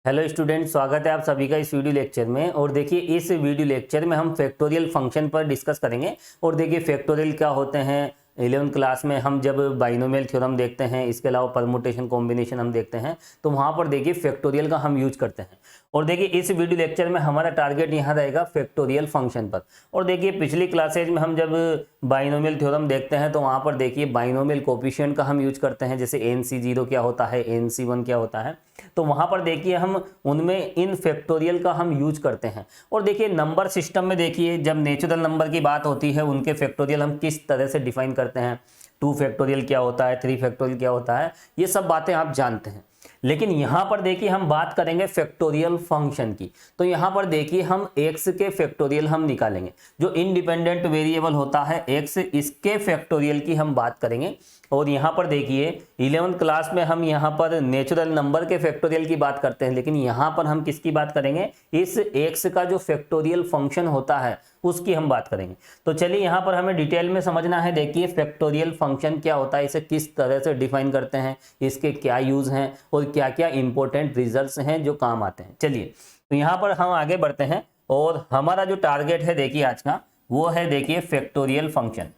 Hello student, स्वागत है आप सभी का इस वीडियो लेक्चर में। और देखिए इस वीडियो लेक्चर में हम फैक्टोरियल फंक्शन पर डिस्कस करेंगे। और देखिए फैक्टोरियल क्या होते हैं, 11th क्लास में हम जब बाइनोमियल थ्योरम देखते हैं, इसके अलावा परमुटेशन कॉम्बिनेशन हम देखते हैं, तो वहाँ पर देखिए फैक्टोरियल का हम यूज करते हैं। और देखिए इस वीडियो लेक्चर में हमारा टारगेट यहाँ रहेगा फैक्टोरियल फंक्शन पर। और देखिए पिछली क्लासेज में हम जब बाइनोमियल थ्योरम देखते हैं तो वहाँ पर देखिए बाइनोमियल कोफिशिएंट का हम यूज करते हैं, जैसे NC0 क्या होता है, NC1 क्या होता है। तो वहां पर देखिए हम उनमें इन फैक्टोरियल का हम यूज करते हैं। और देखिए नंबर सिस्टम में देखिए जब नेचुरल नंबर की बात होती है उनके फैक्टोरियल हम किस तरह से डिफाइन करते हैं, 2 फैक्टोरियल क्या होता है, 3 फैक्टोरियल क्या होता है, ये सब बातें आप जानते हैं। लेकिन यहां पर देखिए हम बात करेंगे फैक्टोरियल फंक्शन की। तो यहां पर देखिए हम x के फैक्टोरियल हम निकालेंगे, जो इंडिपेंडेंट वेरिएबल होता है x, इसके फैक्टोरियल की हम बात करेंगे। और यहाँ पर देखिए 11th क्लास में हम यहाँ पर नेचुरल नंबर के फैक्टोरियल की बात करते हैं, लेकिन यहाँ पर हम किसकी बात करेंगे, इस x का जो फैक्टोरियल फंक्शन होता है उसकी हम बात करेंगे। तो चलिए यहाँ पर हमें डिटेल में समझना है। देखिए फैक्टोरियल फंक्शन क्या होता है, इसे किस तरह से डिफाइन करते हैं, इसके क्या यूज हैं और क्या क्या इंपॉर्टेंट रिजल्ट्स हैं जो काम आते हैं। चलिए तो यहाँ पर हम आगे बढ़ते हैं। और हमारा जो टारगेट है देखिए आज का, वो है देखिए फैक्टोरियल फंक्शन।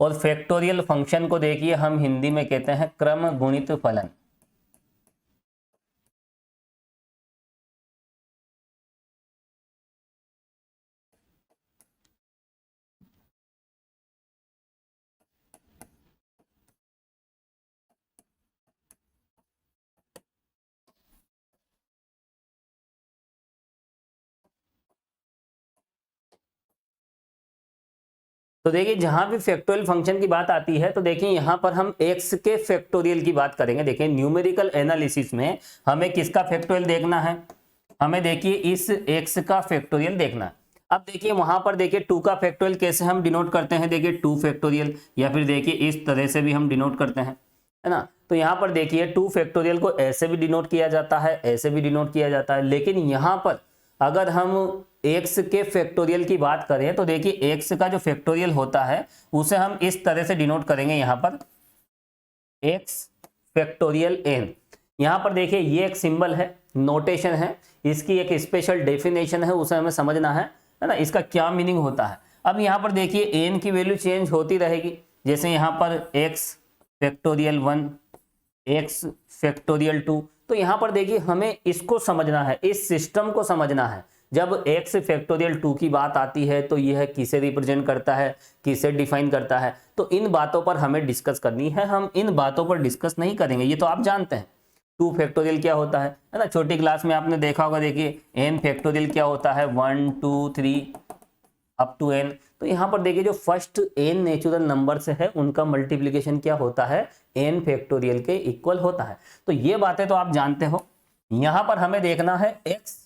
और फैक्टोरियल फंक्शन को देखिए हम हिंदी में कहते हैं क्रम गुणित फलन। तो देखिए जहां भी फैक्टोरियल फंक्शन की बात आती है तो देखिए यहां पर हम एक्स के फैक्टोरियल की बात करेंगे। देखिए न्यूमेरिकल एनालिसिस में हमें किसका फैक्टोरियल देखना है, हमें देखिए इस एक्स का फैक्टोरियल देखना है। अब देखिए वहां पर देखिए 2 का फैक्टोरियल कैसे हम डिनोट करते हैं, देखिए 2 फैक्टोरियल, या फिर देखिए इस तरह से भी हम डिनोट करते हैं, है ना। तो यहाँ पर देखिए 2 फैक्टोरियल को ऐसे भी डिनोट किया जाता है, ऐसे भी डिनोट किया जाता है। लेकिन यहाँ पर अगर हम एक्स के फैक्टोरियल की बात करें तो देखिए एक्स का जो फैक्टोरियल होता है उसे हम इस तरह से डिनोट करेंगे, यहाँ पर एक्स फैक्टोरियल एन। यहाँ पर देखिए ये एक सिंबल है, नोटेशन है, इसकी एक स्पेशल डेफिनेशन है, उसे हमें समझना है ना, इसका क्या मीनिंग होता है। अब यहाँ पर देखिए एन की वैल्यू चेंज होती रहेगी, जैसे यहाँ पर एक्स फैक्टोरियल 1, एक्स फैक्टोरियल 2। तो यहाँ पर देखिए हमें इसको समझना है, इस सिस्टम को समझना है। जब एक्स फैक्टोरियल 2 की बात आती है तो यह किसे रिप्रेजेंट करता है, किसे डिफाइन करता है, तो इन बातों पर हमें डिस्कस करनी है। हम इन बातों पर डिस्कस नहीं करेंगे, ये तो आप जानते हैं। 2 फैक्टोरियल क्या होता है ना, छोटी क्लास में आपने देखा होगा। देखिए एन फैक्टोरियल क्या होता है, 1 2 3 अप टू एन। तो यहाँ पर देखिए जो फर्स्ट एन नेचुरल नंबर से है उनका मल्टीप्लीकेशन क्या होता है, एन फैक्टोरियल के इक्वल होता है। तो ये बातें तो आप जानते हो। यहाँ पर हमें देखना है एक्स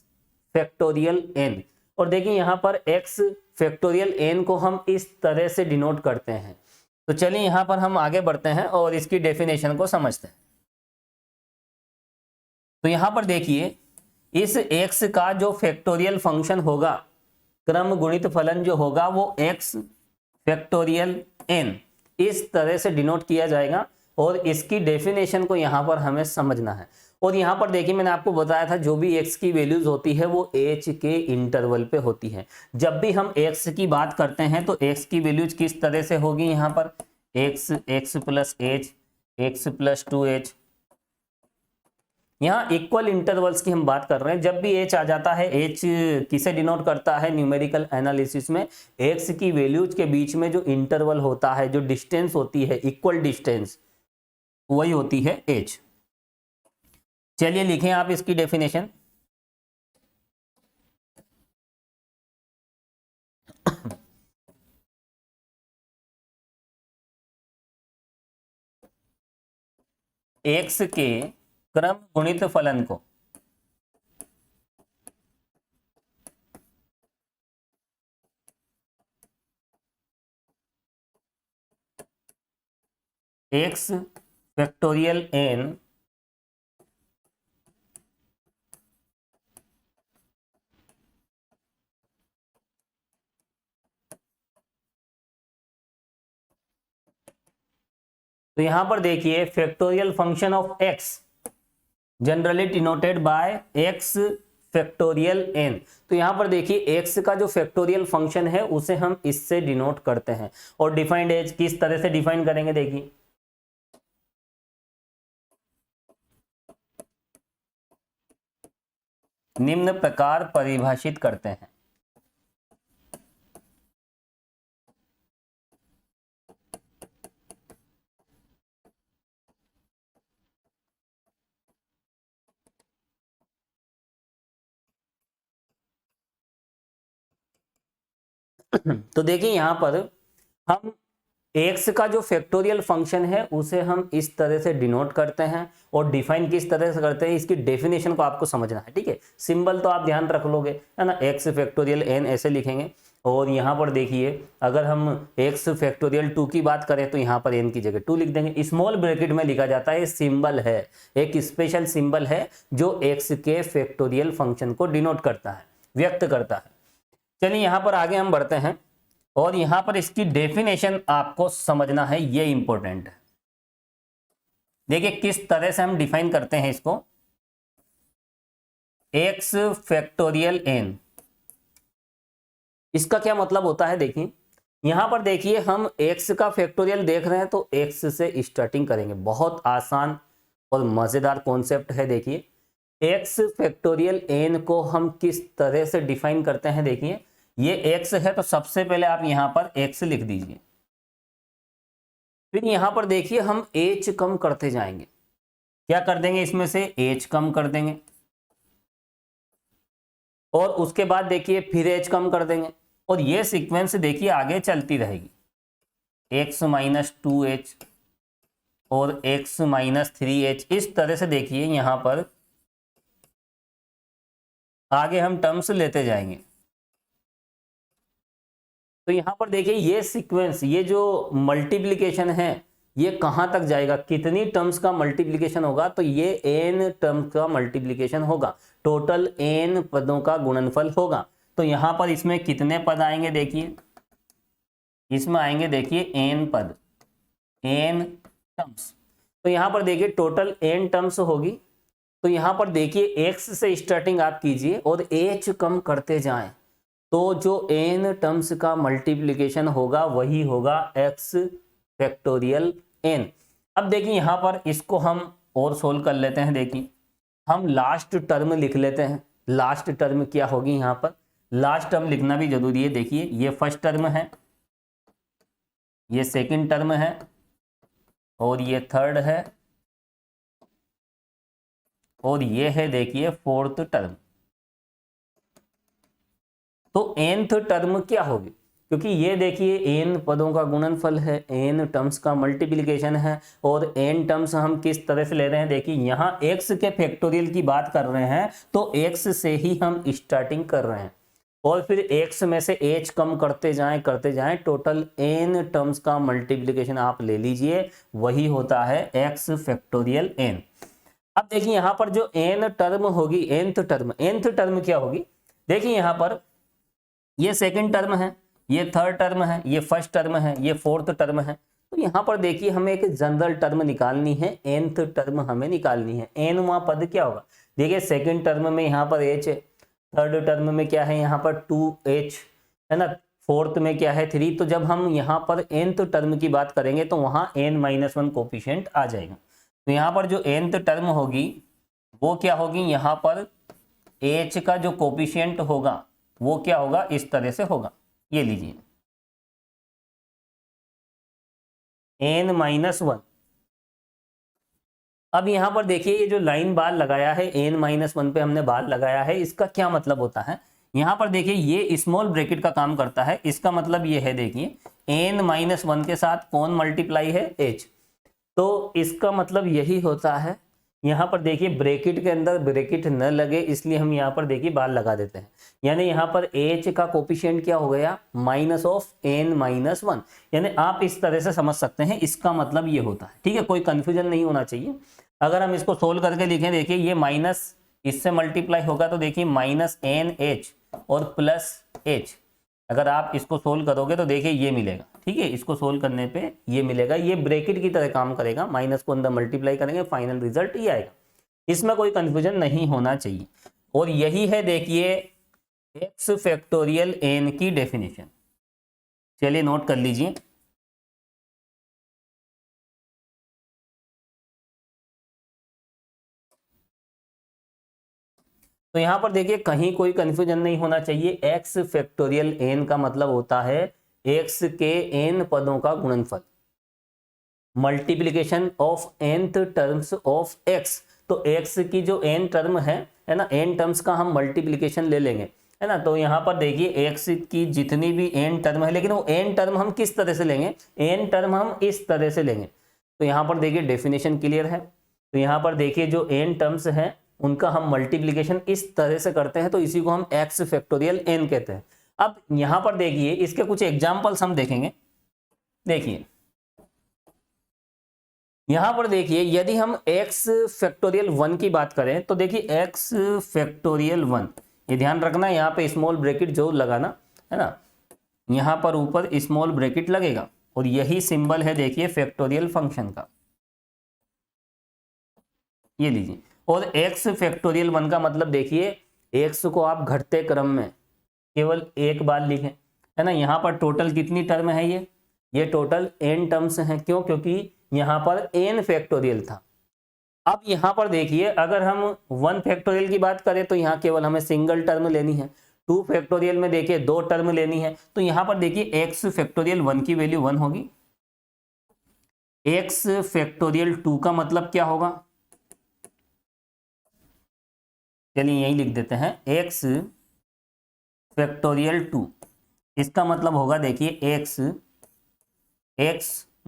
फैक्टोरियल एन। और देखिए यहाँ पर एक्स फैक्टोरियल एन को हम इस तरह से डिनोट करते हैं। तो चलिए यहाँ पर हम आगे बढ़ते हैं और इसकी डेफिनेशन को समझते हैं। तो यहाँ पर देखिए इस एक्स का जो फैक्टोरियल फंक्शन होगा, क्रम गुणित फलन जो होगा, वो एक्स फैक्टोरियल एन इस तरह से डिनोट किया जाएगा। और इसकी डेफिनेशन को यहाँ पर हमें समझना है। और यहाँ पर देखिए मैंने आपको बताया था जो भी एक्स की वैल्यूज होती है वो एच के इंटरवल पे होती है। जब भी हम एक्स की बात करते हैं तो एक्स की वैल्यूज किस तरह से होगी, यहाँ पर x, x plus H, x plus 2h। यहाँ इक्वल इंटरवल्स की हम बात कर रहे हैं। जब भी एच आ जाता है, एच किसे डिनोट करता है न्यूमेरिकल एनालिसिस में, एक्स की वैल्यूज के बीच में जो इंटरवल होता है, जो डिस्टेंस होती है, इक्वल डिस्टेंस, वही होती है एच। चलिए लिखें आप इसकी डेफिनेशन। एक्स के क्रम गुणित फलन को एक्स फैक्टोरियल एन तो यहां पर देखिए factorial function of x generally denoted by x factorial n। तो यहां पर देखिए x का जो फैक्टोरियल फंक्शन है उसे हम इससे डिनोट करते हैं। और डिफाइंड एज किस तरह से डिफाइन करेंगे देखिए, निम्न प्रकार परिभाषित करते हैं। तो देखिए यहां पर हम x का जो फैक्टोरियल फंक्शन है उसे हम इस तरह से डिनोट करते हैं। और डिफाइन किस तरह से करते हैं इसकी डेफिनेशन को आपको समझना है, ठीक है। सिंबल तो आप ध्यान रख लोगे, है ना, x फैक्टोरियल n ऐसे लिखेंगे। और यहाँ पर देखिए अगर हम x फैक्टोरियल 2 की बात करें तो यहाँ पर n की जगह 2 लिख देंगे। स्मॉल ब्रैकेट में लिखा जाता है, सिंबल है, एक स्पेशल सिंबल है जो x के फैक्टोरियल फंक्शन को डिनोट करता है, व्यक्त करता है। चलिए यहाँ पर आगे हम बढ़ते हैं और यहां पर इसकी डेफिनेशन आपको समझना है, ये इंपॉर्टेंट है। देखिए किस तरह से हम डिफाइन करते हैं इसको, x फैक्टोरियल n, इसका क्या मतलब होता है। देखिए यहां पर देखिए हम x का फैक्टोरियल देख रहे हैं तो x से स्टार्टिंग करेंगे। बहुत आसान और मजेदार कॉन्सेप्ट है। देखिए x फैक्टोरियल n को हम किस तरह से डिफाइन करते हैं। देखिए ये x है तो सबसे पहले आप यहां पर x लिख दीजिए। फिर यहां पर देखिए हम h कम करते जाएंगे। क्या कर देंगे, इसमें से h कम कर देंगे। और उसके बाद देखिए फिर h कम कर देंगे। और ये सीक्वेंस देखिए आगे चलती रहेगी, x माइनस 2h और x माइनस 3h। इस तरह से देखिए यहां पर आगे हम टर्म्स लेते जाएंगे। तो यहां पर देखिए ये सीक्वेंस, ये जो मल्टीप्लिकेशन है ये कहां तक जाएगा, कितनी टर्म्स का मल्टीप्लिकेशन होगा, तो ये n टर्म्स का मल्टीप्लिकेशन होगा, टोटल n पदों का गुणनफल होगा। तो यहां पर इसमें कितने पद आएंगे, देखिए इसमें आएंगे देखिए n पद, n टर्म्स। तो यहां पर देखिए टोटल n टर्म्स होगी। तो यहां पर देखिए x से स्टार्टिंग आप कीजिए और h कम करते जाएं, तो जो n टर्म्स का मल्टीप्लिकेशन होगा वही होगा x फैक्टोरियल n। अब देखिए यहां पर इसको हम और सोल्व कर लेते हैं। देखिए हम लास्ट टर्म लिख लेते हैं। लास्ट टर्म क्या होगी, यहां पर लास्ट टर्म लिखना भी जरूरी है। देखिए ये फर्स्ट टर्म है, ये सेकंड टर्म है और ये थर्ड है और ये है देखिए फोर्थ टर्म। तो nth टर्म क्या होगी, क्योंकि ये देखिए n पदों का गुणनफल है, n टर्म्स का मल्टीप्लिकेशन है। और n टर्म्स हम किस तरह से ले रहे हैं, देखिए यहाँ x के फैक्टोरियल की बात कर रहे हैं तो x से ही हम स्टार्टिंग कर रहे हैं और फिर x में से h कम करते जाएं, टोटल n टर्म्स का मल्टीप्लिकेशन आप ले लीजिए, वही होता है x फैक्टोरियल n। अब देखिए यहाँ पर जो n टर्म होगी, nth टर्म क्या होगी, देखिए यहाँ पर ये सेकंड टर्म है, ये थर्ड टर्म है, ये फर्स्ट टर्म है, ये फोर्थ टर्म है। तो यहाँ पर देखिए हमें एक जनरल टर्म निकालनी है, nth टर्म हमें निकालनी है। nवां पद क्या होगा, देखिए सेकंड टर्म में यहाँ पर h है, थर्ड टर्म में क्या है यहाँ पर 2h है ना, फोर्थ में क्या है 3। तो जब हम यहाँ पर nth टर्म की बात करेंगे तो वहाँ n-1 कोफिशिएंट आ जाएगा। तो यहाँ पर जो nth टर्म होगी वो क्या होगी, यहाँ पर h का जो कोफिशिएंट होगा वो क्या होगा, इस तरह से होगा, ये लीजिए n-1। अब यहां पर देखिए ये जो लाइन बार लगाया है n-1 पे हमने बार लगाया है, इसका क्या मतलब होता है, यहां पर देखिए ये स्मॉल ब्रैकेट का काम करता है। इसका मतलब ये है, देखिए n-1 के साथ कौन मल्टीप्लाई है, h। तो इसका मतलब यही होता है, यहाँ पर देखिए ब्रैकेट के अंदर ब्रैकेट न लगे इसलिए हम यहाँ पर देखिए बार लगा देते हैं। यानी यहाँ पर h का कोफिशिएंट क्या हो गया, माइनस ऑफ n-1। यानी आप इस तरह से समझ सकते हैं, इसका मतलब ये होता है, ठीक है, कोई कंफ्यूजन नहीं होना चाहिए। अगर हम इसको सोल्व करके लिखें, देखिए ये माइनस इससे मल्टीप्लाई होगा तो देखिए माइनस NH और प्लस H। अगर आप इसको सोल्व करोगे तो देखिए ये मिलेगा, ठीक है, इसको सोल्व करने पे ये मिलेगा, ये ब्रैकेट की तरह काम करेगा, माइनस को अंदर मल्टीप्लाई करेंगे, फाइनल रिजल्ट ये आएगा। इसमें कोई कंफ्यूजन नहीं होना चाहिए। और यही है देखिए एक्स फैक्टोरियल एन की डेफिनेशन। चलिए नोट कर लीजिए। तो यहां पर देखिए कहीं कोई कंफ्यूजन नहीं होना चाहिए। एक्स फैक्टोरियल एन का मतलब होता है एक्स के एन पदों का गुणनफल, multiplication of nth terms of x. तो एक्स की जो एन टर्म है ना, एन टर्म्स का हम मल्टीप्लीकेशन ले लेंगे, है ना। तो यहाँ पर देखिए एक्स की जितनी भी एन टर्म है, लेकिन वो एन टर्म हम किस तरह से लेंगे, एन टर्म हम इस तरह से लेंगे। तो यहाँ पर देखिए डेफिनेशन क्लियर है। तो यहाँ पर देखिए जो एन टर्म्स हैं उनका हम मल्टीप्लीकेशन इस तरह से करते हैं, तो इसी को हम एक्स फैक्टोरियल एन कहते हैं। अब यहाँ पर देखिए इसके कुछ एग्जाम्पल्स हम देखेंगे। देखिए यहां पर देखिए यदि हम x फैक्टोरियल 1 की बात करें तो देखिए x फैक्टोरियल 1, ये ध्यान रखना यहाँ पे स्मॉल ब्रैकेट जो लगाना है ना, यहाँ पर ऊपर स्मॉल ब्रैकेट लगेगा और यही सिंबल है देखिए फैक्टोरियल फंक्शन का, ये लीजिए। और x फैक्टोरियल 1 का मतलब देखिए x को आप घटते क्रम में केवल एक बार लिखें, है ना। यहाँ पर टोटल कितनी टर्म है, ये टोटल n टर्म्स हैं। क्यों, क्योंकि यहाँ पर n फैक्टोरियल था। अब यहाँ पर देखिए अगर हम 1 फैक्टोरियल की बात करें तो यहाँ केवल हमें सिंगल टर्म लेनी है। 2 फैक्टोरियल में देखिए 2 टर्म लेनी है। तो यहाँ पर देखिए x फैक्टोरियल 1 की वैल्यू 1 होगी। x फैक्टोरियल 2 का मतलब क्या होगा, चलिए यही लिख देते हैं, x फैक्टोरियल 2, इसका मतलब होगा देखिए x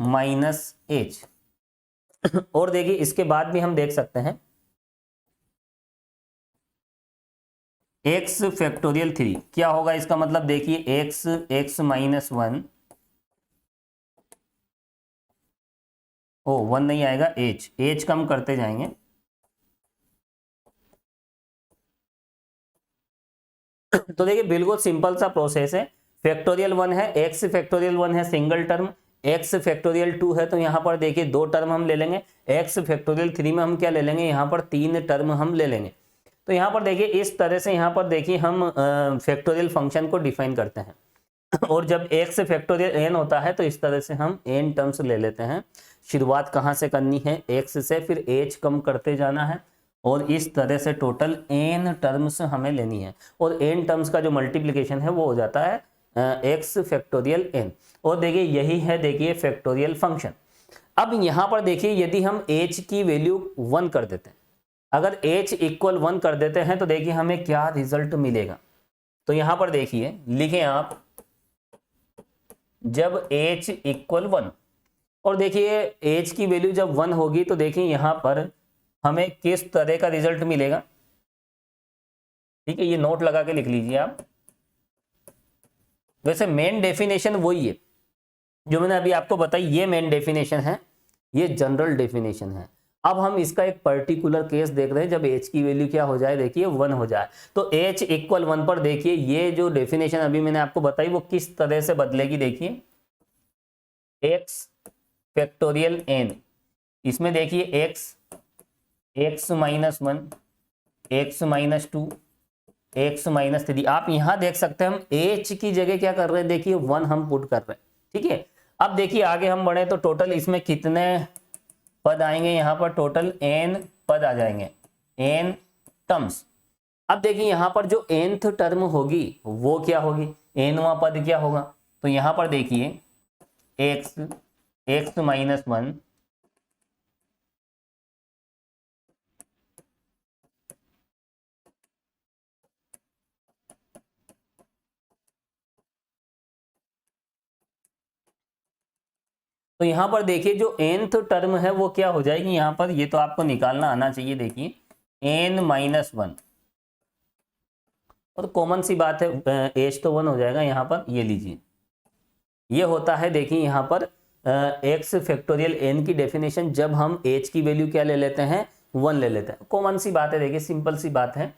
माइनस h। और देखिए इसके बाद भी हम देख सकते हैं x फैक्टोरियल 3 क्या होगा, इसका मतलब देखिए x माइनस 1, ओ 1 नहीं आएगा, h कम करते जाएंगे। तो देखिए बिल्कुल सिंपल सा प्रोसेस है। फैक्टोरियल 1 है, x फैक्टोरियल 1 है सिंगल टर्म, x फैक्टोरियल 2 है तो यहाँ पर देखिए 2 टर्म हम ले लेंगे। x फैक्टोरियल 3 में हम क्या ले लेंगे, यहाँ पर 3 टर्म हम ले लेंगे। तो यहाँ पर देखिए इस तरह से यहाँ पर देखिए हम फैक्टोरियल फंक्शन को डिफाइन करते हैं। और जब x फैक्टोरियल n होता है तो इस तरह से हम n टर्म्स ले लेते हैं। शुरुआत कहाँ से करनी है, x से, फिर h कम करते जाना है और इस तरह से टोटल n टर्म्स हमें लेनी है। और n टर्म्स का जो मल्टीप्लिकेशन है वो हो जाता है x फैक्टोरियल n। और देखिए यही है देखिए फैक्टोरियल फंक्शन। अब यहाँ पर देखिए यदि हम h की वैल्यू 1 कर देते हैं, अगर h इक्वल 1 कर देते हैं तो देखिए हमें क्या रिजल्ट मिलेगा। तो यहाँ पर देखिए लिखें आप, जब h इक्वल 1, और देखिए h की वैल्यू जब 1 होगी तो देखिए यहाँ पर हमें किस तरह का रिजल्ट मिलेगा। ठीक है, ये नोट लगा के लिख लीजिए आप। वैसे मेन डेफिनेशन वही है जो मैंने अभी आपको बताई, ये मेन डेफिनेशन है, ये जनरल डेफिनेशन है। अब हम इसका एक पर्टिकुलर केस देख रहे हैं जब h की वैल्यू क्या हो जाए, देखिए 1 हो जाए। तो h इक्वल 1 पर देखिए ये जो डेफिनेशन अभी मैंने आपको बताई वो किस तरह से बदलेगी। देखिए x फैक्टोरियल n, इसमें देखिए x minus 1, x minus 2, x minus 3। आप यहां देख सकते हैं हम h की जगह क्या कर रहे हैं, देखिए 1 हम पुट कर रहे हैं। ठीक है, अब देखिए आगे हम बढ़े तो टोटल इसमें कितने पद आएंगे, यहाँ पर टोटल n पद आ जाएंगे, n टर्म्स। अब देखिए यहाँ पर जो nth टर्म होगी वो क्या होगी, nवां पद क्या होगा। तो यहाँ पर देखिए x माइनस 1, तो यहां पर देखिए जो nth टर्म है वो क्या हो जाएगी, यहां पर ये तो आपको निकालना आना चाहिए। देखिए n माइनस 1, और कॉमन सी बात है h तो 1 हो जाएगा यहाँ पर, ये लीजिए ये होता है। देखिए यहाँ पर x फैक्टोरियल n की डेफिनेशन जब हम h की वैल्यू क्या ले लेते हैं, 1 ले लेते हैं। कॉमन सी बात है, देखिए सिंपल सी बात है।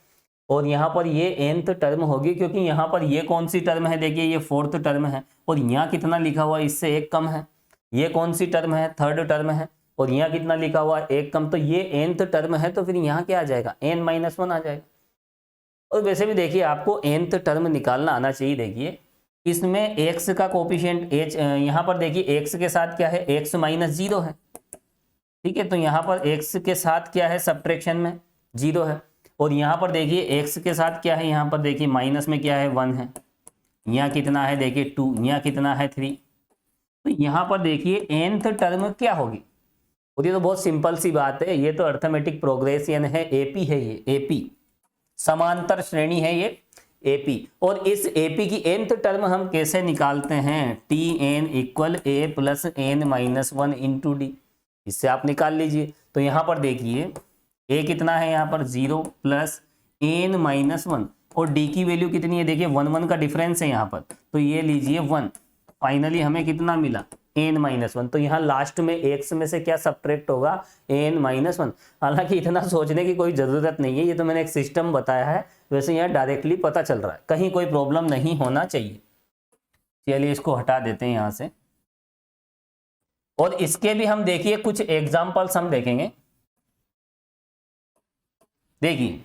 और यहाँ पर ये nth टर्म होगी, क्योंकि यहाँ पर ये कौन सी टर्म है, देखिए ये 4th टर्म है, और यहाँ कितना लिखा हुआ है, इससे एक कम है। ये कौन सी टर्म है, 3rd टर्म है, और यहाँ कितना लिखा हुआ है, एक कम। तो ये nth टर्म है, तो फिर यहाँ क्या आ जाएगा, n-1 आ जाएगा। और वैसे भी देखिए आपको nth टर्म निकालना आना चाहिए। देखिए इसमें x का कोफिशिएंट h, यहाँ पर देखिए x के साथ क्या है, x-0 है, ठीक है। तो यहाँ पर x के साथ क्या है, सब्ट्रैक्शन में 0 है, और यहाँ पर देखिए x के साथ क्या है, यहाँ पर देखिए माइनस में क्या है, 1 है। यहाँ कितना है, देखिए 2, यहाँ कितना है 3। तो यहाँ पर देखिए nth टर्म क्या होगी, और ये तो बहुत सिंपल सी बात है, ये तो अर्थमेटिक प्रोग्रेशन है, एपी है, ये एपी समांतर श्रेणी है, ये एपी। और इस एपी की nth टर्म हम कैसे निकालते हैं, tn equal a plus n-1 into D, इससे आप निकाल लीजिए। तो यहाँ पर देखिए a कितना है, यहाँ पर 0 प्लस n-1, और d की वैल्यू कितनी है, देखिए 1 का डिफरेंस है यहाँ पर, तो ये लीजिए 1। फाइनली हमें कितना मिला, n-1। तो यहाँ लास्ट में x में से क्या सब्ट्रैक्ट होगा, n-1। हालांकि इतना सोचने की कोई ज़रूरत नहीं है, ये तो मैंने एक सिस्टम बताया है, वैसे यहाँ डायरेक्टली पता चल रहा है, कहीं कोई प्रॉब्लम नहीं होना चाहिए। चलिए इसको हटा देते हैं यहाँ से, और इसके भी हम देखिए कुछ एग्जाम्पल्स हम देखेंगे। देखिए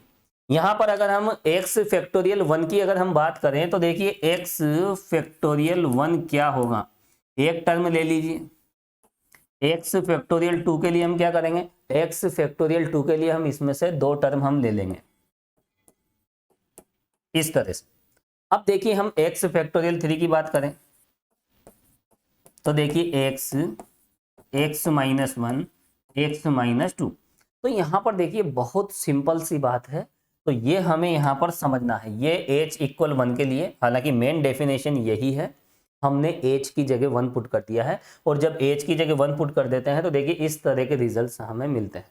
यहाँ पर अगर हम x फैक्टोरियल 1 की अगर हम बात करें, तो देखिए x फैक्टोरियल 1 क्या होगा, एक टर्म ले लीजिए। x फैक्टोरियल 2 के लिए हम क्या करेंगे, x फैक्टोरियल 2 के लिए हम इसमें से 2 टर्म हम ले लेंगे इस तरह से। अब देखिए हम x फैक्टोरियल 3 की बात करें, तो देखिए x-1 x-2। तो यहाँ पर देखिए बहुत सिंपल सी बात है, तो ये हमें यहाँ पर समझना है। ये h इक्वल 1 के लिए, हालांकि मेन डेफिनेशन यही है, हमने h की जगह 1 पुट कर दिया है, और जब h की जगह 1 पुट कर देते हैं तो देखिए इस तरह के रिजल्ट्स हमें मिलते हैं।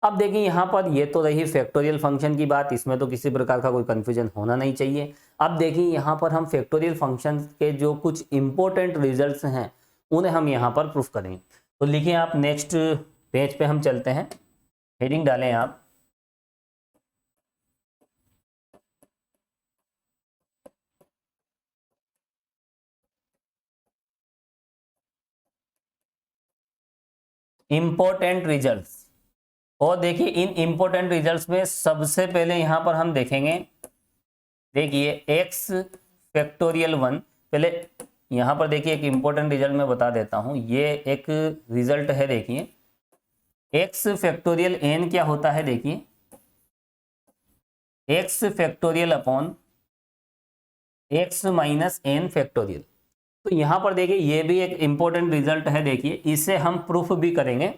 अब देखिए यहाँ पर ये तो रही फैक्टोरियल फंक्शन की बात, इसमें तो किसी प्रकार का कोई कंफ्यूजन होना नहीं चाहिए। अब देखिए यहाँ पर हम फैक्टोरियल फंक्शन के जो कुछ इंपॉर्टेंट रिजल्ट्स हैं उन्हें हम यहाँ पर प्रूफ करेंगे। तो लिखिए आप, नेक्स्ट पेज पे हम चलते हैं, हेडिंग डालें आप, इंपॉर्टेंट रिजल्ट्स। और देखिए इन इंपॉर्टेंट रिजल्ट्स में सबसे पहले यहाँ पर हम देखेंगे, देखिए x फैक्टोरियल 1। पहले यहाँ पर देखिए एक इंपॉर्टेंट रिजल्ट मैं बता देता हूँ, ये एक रिजल्ट है। देखिए x फैक्टोरियल n क्या होता है, देखिए x factorial upon x-n factorial. तो यहाँ पर देखिए ये भी एक इंपॉर्टेंट रिजल्ट है, देखिए इसे हम प्रूफ भी करेंगे।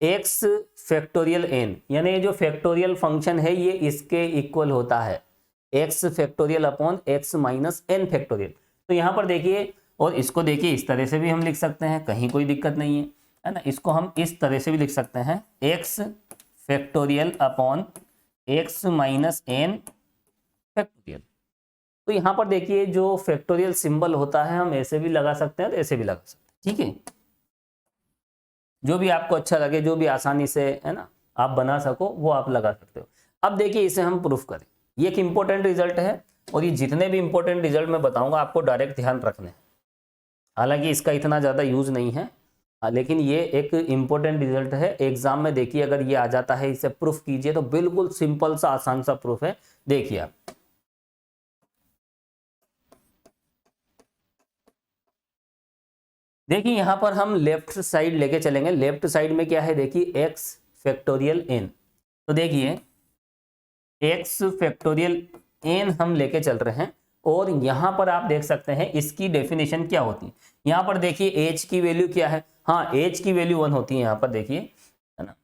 x फैक्टोरियल n, यानी ये जो फैक्टोरियल फंक्शन है ये इसके इक्वल होता है, x factorial upon x-n factorial. तो यहाँ पर देखिए, और इसको देखिए इस तरह से भी हम लिख सकते हैं, कहीं कोई दिक्कत नहीं है ना। इसको हम इस तरह से भी लिख सकते हैं, x factorial upon x-n factorial. तो यहाँ पर देखिए जो फैक्टोरियल सिंबल होता है हम ऐसे भी लगा सकते हैं, तो ऐसे भी लगा सकते हैं, ठीक है। जो भी आपको अच्छा लगे, जो भी आसानी से है ना आप बना सको, वो आप लगा सकते हो। अब देखिए इसे हम प्रूफ करें, ये एक इंपॉर्टेंट रिजल्ट है, और ये जितने भी इंपॉर्टेंट रिजल्ट मैं बताऊंगा आपको डायरेक्ट ध्यान रखने हैं। हालांकि इसका इतना ज़्यादा यूज नहीं है, लेकिन ये एक इंपॉर्टेंट रिजल्ट है। एग्जाम में देखिए अगर ये आ जाता है, इसे प्रूफ कीजिए, तो बिल्कुल सिंपल सा आसान सा प्रूफ है। देखिए आप, देखिए यहाँ पर हम लेफ्ट साइड लेके चलेंगे। लेफ्ट साइड में क्या है, देखिए x फैक्टोरियल n। तो देखिए x फैक्टोरियल n हम लेके चल रहे हैं, और यहाँ पर आप देख सकते हैं इसकी डेफिनेशन क्या होती है। यहाँ पर देखिए h की वैल्यू क्या है, हाँ h की वैल्यू 1 होती है। यहाँ पर देखिए है ना,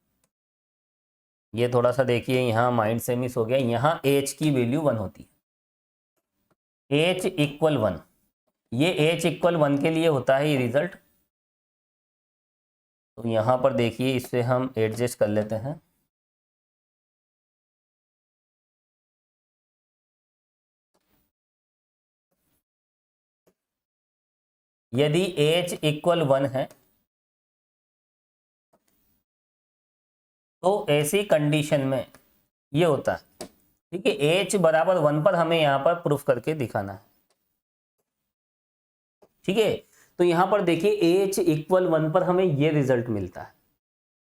ये थोड़ा सा देखिए यहाँ माइंड से मिस हो गया, यहाँ h की वैल्यू 1 होती है, h इक्वल 1। ये h इक्वल 1 के लिए होता है ये रिजल्ट। तो यहाँ पर देखिए इससे हम एडजस्ट कर लेते हैं, यदि h इक्वल 1 है तो ऐसी कंडीशन में ये होता है, ठीक है, h बराबर 1 पर हमें यहाँ पर प्रूफ करके दिखाना है। ठीक है, तो यहाँ पर देखिए h इक्वल 1 पर हमें ये रिजल्ट मिलता है,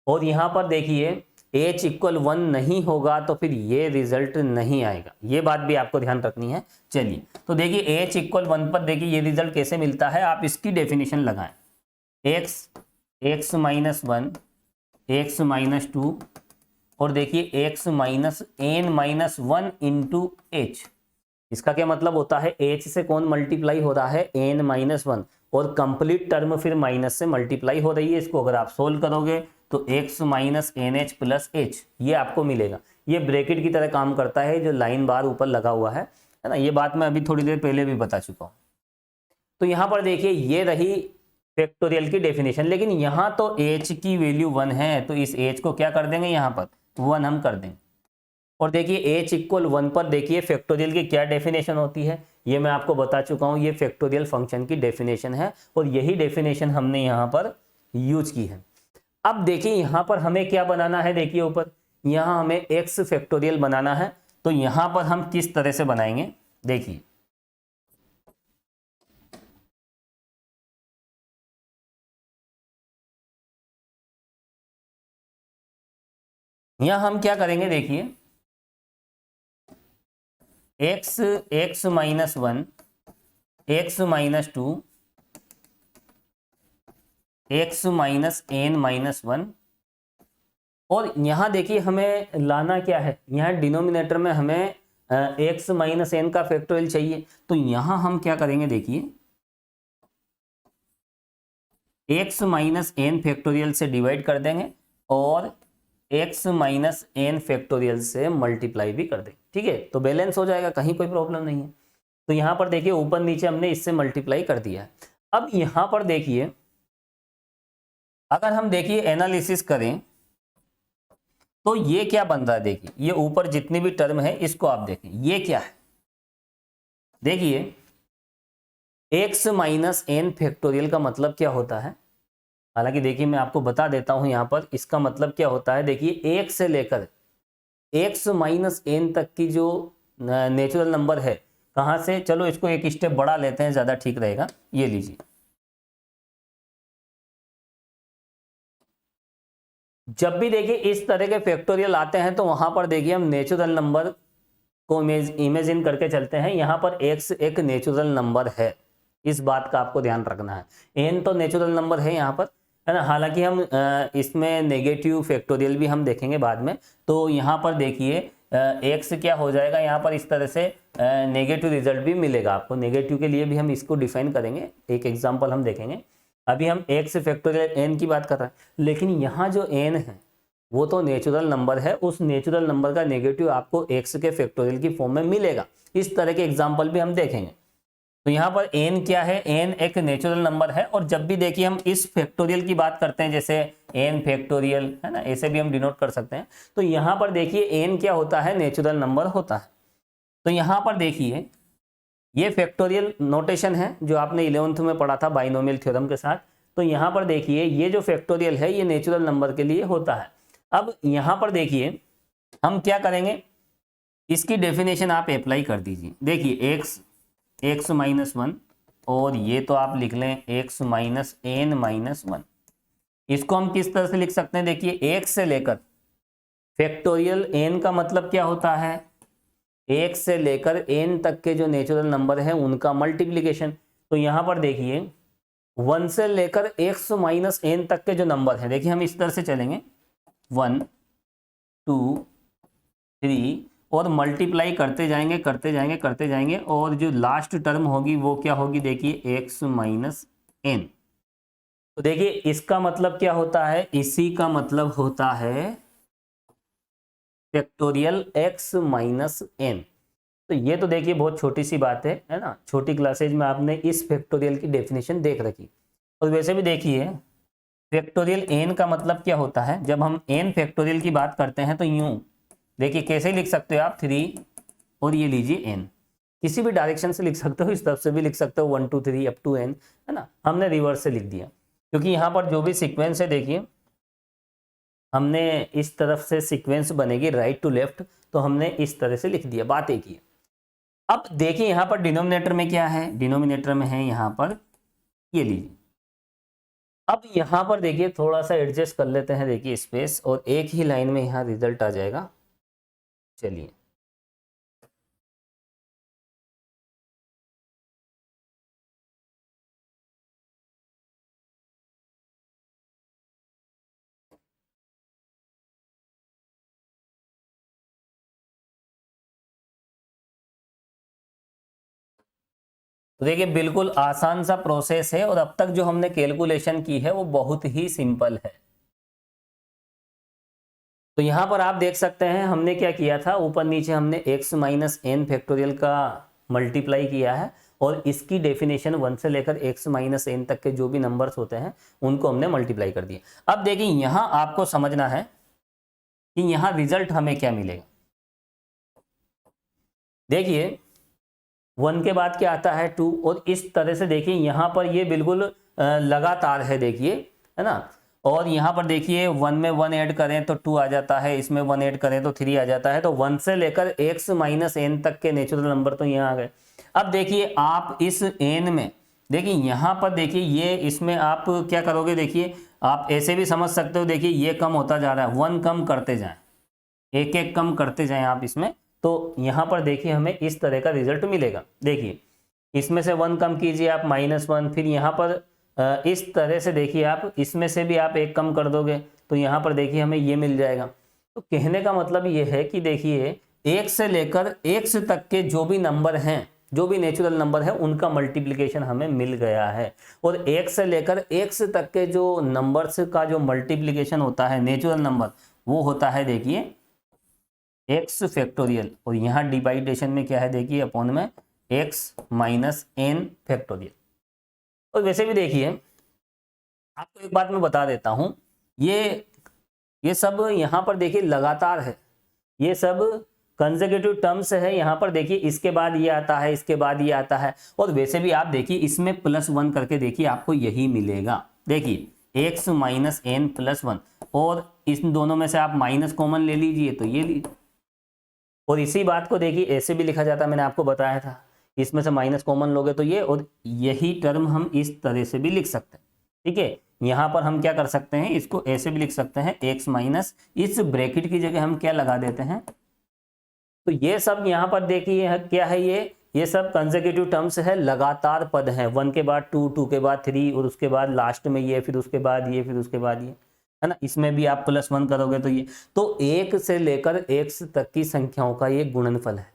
और यहाँ पर देखिए h इक्वल 1 नहीं होगा तो फिर ये रिजल्ट नहीं आएगा, ये बात भी आपको ध्यान रखनी है। चलिए, तो देखिए h इक्वल 1 पर देखिए ये रिजल्ट कैसे मिलता है, आप इसकी डेफिनेशन लगाएं। x माइनस 1, x माइनस 2, और देखिए x minus n minus 1 into h। इसका क्या मतलब होता है, h से कौन मल्टीप्लाई हो रहा है, n माइनस 1, और कंप्लीट टर्म फिर माइनस से मल्टीप्लाई हो रही है। इसको अगर आप सोल्व करोगे तो x minus N H plus H ये आपको मिलेगा। ये ब्रैकेट की तरह काम करता है, जो लाइन बार ऊपर लगा हुआ है ना, ये बात मैं अभी थोड़ी देर पहले भी बता चुका हूँ। तो यहाँ पर देखिए ये रही फैक्टोरियल की डेफिनेशन, लेकिन यहाँ तो h की वैल्यू 1 है, तो इस h को क्या कर देंगे, यहाँ पर 1 हम कर देंगे। और देखिए h इक्वल 1 पर देखिए फैक्टोरियल की क्या डेफिनेशन होती है, ये मैं आपको बता चुका हूँ। ये फैक्टोरियल फंक्शन की डेफिनेशन है, और यही डेफिनेशन हमने यहाँ पर यूज की है। अब देखिए यहाँ पर हमें क्या बनाना है, देखिए ऊपर यहाँ हमें x फैक्टोरियल बनाना है। तो यहाँ पर हम किस तरह से बनाएंगे, देखिए यहाँ हम क्या करेंगे, देखिए x minus 1, x minus 2, x minus n minus 1, और यहाँ देखिए हमें लाना क्या है, यहाँ डिनोमिनेटर में हमें x माइनस एन का फैक्टोरियल चाहिए। तो यहाँ हम क्या करेंगे, देखिए x माइनस एन फैक्टोरियल से डिवाइड कर देंगे, और x माइनस एन फैक्टोरियल से मल्टीप्लाई भी कर देंगे। ठीक है, तो बैलेंस हो जाएगा, कहीं कोई प्रॉब्लम नहीं है। तो यहाँ पर देखिए ऊपर नीचे हमने इससे मल्टीप्लाई कर दिया है। अब यहाँ पर देखिए अगर हम देखिए एनालिसिस करें तो ये क्या बन रहा है, देखिए ये ऊपर जितनी भी टर्म है इसको आप देखें, ये क्या है, देखिए x माइनस एन फैक्टोरियल का मतलब क्या होता है। हालांकि देखिए मैं आपको बता देता हूं यहाँ पर इसका मतलब क्या होता है। देखिए 1 से लेकर x माइनस एन तक की जो नेचुरल नंबर है, कहाँ से, चलो इसको एक स्टेप बढ़ा लेते हैं, ज़्यादा ठीक रहेगा। ये लीजिए, जब भी देखिए इस तरह के फैक्टोरियल आते हैं तो वहां पर देखिए हम नेचुरल नंबर को इमेजिन करके चलते हैं। यहाँ पर x एक नेचुरल नंबर है, इस बात का आपको ध्यान रखना है। n तो नेचुरल नंबर है यहाँ पर, है ना। हालांकि हम इसमें नेगेटिव फैक्टोरियल भी हम देखेंगे बाद में। तो यहाँ पर देखिए x क्या हो जाएगा, यहाँ पर इस तरह से नेगेटिव रिजल्ट भी मिलेगा आपको। नेगेटिव के लिए भी हम इसको डिफाइन करेंगे, एक एग्जाम्पल हम देखेंगे। अभी हम x फैक्टोरियल n की बात कर रहे हैं, लेकिन यहाँ जो n है वो तो नेचुरल नंबर है, उस नेचुरल नंबर का नेगेटिव आपको x के फैक्टोरियल की फॉर्म में मिलेगा। इस तरह के एग्जाम्पल भी हम देखेंगे। तो यहाँ पर n क्या है, n एक नेचुरल नंबर है, और जब भी देखिए हम इस फैक्टोरियल की बात करते हैं, जैसे n फैक्टोरियल, है ना, ऐसे भी हम डिनोट कर सकते हैं। तो यहाँ पर देखिए n क्या होता है, नेचुरल नंबर होता है। तो यहाँ पर देखिए ये फैक्टोरियल नोटेशन है जो आपने 11th में पढ़ा था बाइनोमियल थ्योरम के साथ। तो यहाँ पर देखिए ये जो फैक्टोरियल है ये नेचुरल नंबर के लिए होता है। अब यहाँ पर देखिए हम क्या करेंगे, इसकी डेफिनेशन आप अप्लाई कर दीजिए। देखिए x माइनस 1, और ये तो आप लिख लें x माइनस एन माइनस 1। इसको हम किस तरह से लिख सकते हैं, देखिए 1 से लेकर फैक्टोरियल n का मतलब क्या होता है, 1 से लेकर n तक के जो नेचुरल नंबर है उनका मल्टीप्लीकेशन। तो यहाँ पर देखिए 1 से लेकर x माइनस एन तक के जो नंबर हैं, देखिए हम इस तरह से चलेंगे 1 2 3, और मल्टीप्लाई करते जाएंगे करते जाएंगे करते जाएंगे, और जो लास्ट टर्म होगी वो क्या होगी, देखिए x माइनस एन। तो देखिए इसका मतलब क्या होता है, इसी का मतलब होता है फैक्टोरियल x माइनस एन। तो ये तो देखिए बहुत छोटी सी बात है ना, छोटी क्लासेज में आपने इस फैक्टोरियल की डेफिनेशन देख रखी। और वैसे भी देखिए फैक्टोरियल n का मतलब क्या होता है, जब हम n फैक्टोरियल की बात करते हैं तो यूं देखिए कैसे लिख सकते हो आप, 3 और ये लीजिए n, किसी भी डायरेक्शन से लिख सकते हो, इस तरफ से भी लिख सकते हो 1 2 3 अप टू n, है ना। हमने रिवर्स से लिख दिया क्योंकि यहाँ पर जो भी सीक्वेंस है देखिए हमने इस तरफ से सीक्वेंस बनेगी राइट टू लेफ्ट, तो हमने इस तरह से लिख दिया, बात एक ही है। अब देखिए यहाँ पर डिनोमिनेटर में क्या है, डिनोमिनेटर में है यहाँ पर ये लीजिए। अब यहाँ पर देखिए थोड़ा सा एडजस्ट कर लेते हैं, देखिए स्पेस, और एक ही लाइन में यहाँ रिजल्ट आ जाएगा। चलिए तो देखिए बिल्कुल आसान सा प्रोसेस है, और अब तक जो हमने कैलकुलेशन की है वो बहुत ही सिंपल है। तो यहाँ पर आप देख सकते हैं हमने क्या किया था, ऊपर नीचे हमने x माइनस एन फैक्टोरियल का मल्टीप्लाई किया है, और इसकी डेफिनेशन 1 से लेकर x माइनस एन तक के जो भी नंबर्स होते हैं उनको हमने मल्टीप्लाई कर दिया। अब देखिए यहाँ आपको समझना है कि यहाँ रिजल्ट हमें क्या मिलेगा। देखिए 1 के बाद क्या आता है 2, और इस तरह से देखिए यहाँ पर ये बिल्कुल लगातार है, देखिए है ना। और यहाँ पर देखिए 1 में 1 ऐड करें तो 2 आ जाता है, इसमें 1 ऐड करें तो 3 आ जाता है। तो 1 से लेकर x माइनस एन तक के नेचुरल नंबर तो यहाँ आ गए। अब देखिए आप इस n में देखिए यहाँ पर देखिए ये इसमें आप क्या करोगे, देखिए आप ऐसे भी समझ सकते हो, देखिए ये कम होता जा रहा है, 1 कम करते जाएं, एक एक कम करते जाएं आप इसमें, तो यहाँ पर देखिए हमें इस तरह का रिजल्ट मिलेगा। देखिए इसमें से 1 कम कीजिए आप -1, फिर यहाँ पर इस तरह से देखिए आप इसमें से भी आप एक कम कर दोगे तो यहाँ पर देखिए हमें ये मिल जाएगा। तो कहने का मतलब ये है कि देखिए 1 से लेकर x तक के जो भी नंबर हैं, जो भी नेचुरल नंबर है, उनका मल्टीप्लिकेशन हमें मिल गया है। और 1 से लेकर x तक के जो नंबर्स का जो मल्टीप्लिकेशन होता है नेचुरल नंबर, वो होता है देखिए x फैक्टोरियल, और यहाँ डिवाइडेशन में क्या है देखिए अपॉन में x माइनस एन फैक्टोरियल। और वैसे भी देखिए आपको एक बात मैं बता देता हूं, ये सब यहाँ पर देखिए लगातार है, ये सब कंसेक्यूटिव टर्म्स है। यहाँ पर देखिए इसके बाद ये आता है, इसके बाद ये आता है, और वैसे भी आप देखिए इसमें +1 करके देखिए आपको यही मिलेगा। देखिए x माइनस एन +1, और इन दोनों में से आप माइनस कॉमन ले लीजिए तो ये लीजिए। और इसी बात को देखिए ऐसे भी लिखा जाता है, मैंने आपको बताया था, इसमें से माइनस कॉमन लोगे तो ये, और यही टर्म हम इस तरह से भी लिख सकते हैं। ठीक है, यहाँ पर हम क्या कर सकते हैं, इसको ऐसे भी लिख सकते हैं x माइनस, इस ब्रैकेट की जगह हम क्या लगा देते हैं, तो ये सब यहाँ पर देखिए क्या है, ये सब कंसेक्यूटिव टर्म्स है, लगातार पद हैं। 1 के बाद 2, 2 के बाद 3, और उसके बाद लास्ट में ये, फिर उसके बाद ये, फिर उसके बाद ये, है ना। इसमें भी आप +1 करोगे तो ये, तो 1 से लेकर x तक की संख्याओं का ये गुणनफल है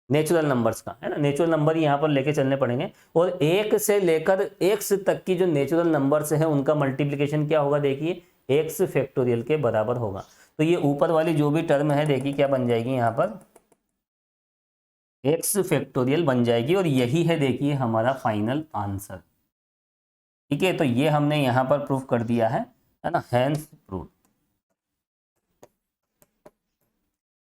नेचुरल नंबर्स का, है ना। नेचुरल नंबर यहाँ पर लेके चलने पड़ेंगे, और 1 से लेकर x तक की जो नेचुरल नंबर्स हैं उनका मल्टीप्लिकेशन क्या होगा, देखिए x फैक्टोरियल के बराबर होगा। तो ये ऊपर वाली जो भी टर्म है देखिए क्या बन जाएगी, यहाँ पर x फैक्टोरियल बन जाएगी, और यही है देखिए हमारा फाइनल आंसर। ठीक है, तो ये हमने यहाँ पर प्रूफ कर दिया है ना, हैंस प्रूफ।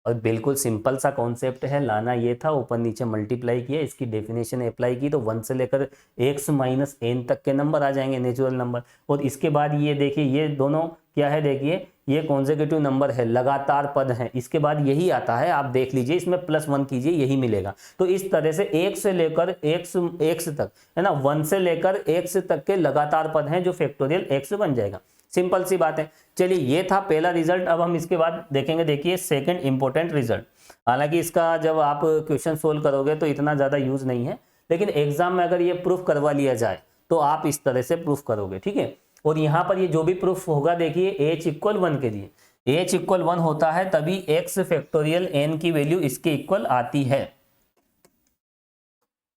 और बिल्कुल सिंपल सा कॉन्सेप्ट है, लाना ये था, ऊपर नीचे मल्टीप्लाई किया, इसकी डेफिनेशन अप्लाई की, तो 1 से लेकर x माइनस एन तक के नंबर आ जाएंगे नेचुरल नंबर। और इसके बाद ये देखिए ये दोनों क्या है, देखिए ये कॉन्सेक्यूटिव नंबर है, लगातार पद है, इसके बाद यही आता है, आप देख लीजिए इसमें +1 कीजिए यही मिलेगा। तो इस तरह से 1 से लेकर x तक, है ना, 1 से लेकर x तक के लगातार पद हैं जो फैक्टोरियल x बन जाएगा। सिंपल सी बात है। चलिए ये था पहला रिजल्ट। अब हम इसके बाद देखेंगे, देखिए सेकंड इंपॉर्टेंट रिजल्ट। हालांकि इसका जब आप क्वेश्चन सोल्व करोगे तो इतना ज़्यादा यूज नहीं है, लेकिन एग्जाम में अगर ये प्रूफ करवा लिया जाए तो आप इस तरह से प्रूफ करोगे। ठीक है, और यहाँ पर ये जो भी प्रूफ होगा देखिए h = 1 के लिए, h = 1 होता है तभी x फैक्टोरियल n की वैल्यू इसके इक्वल आती है।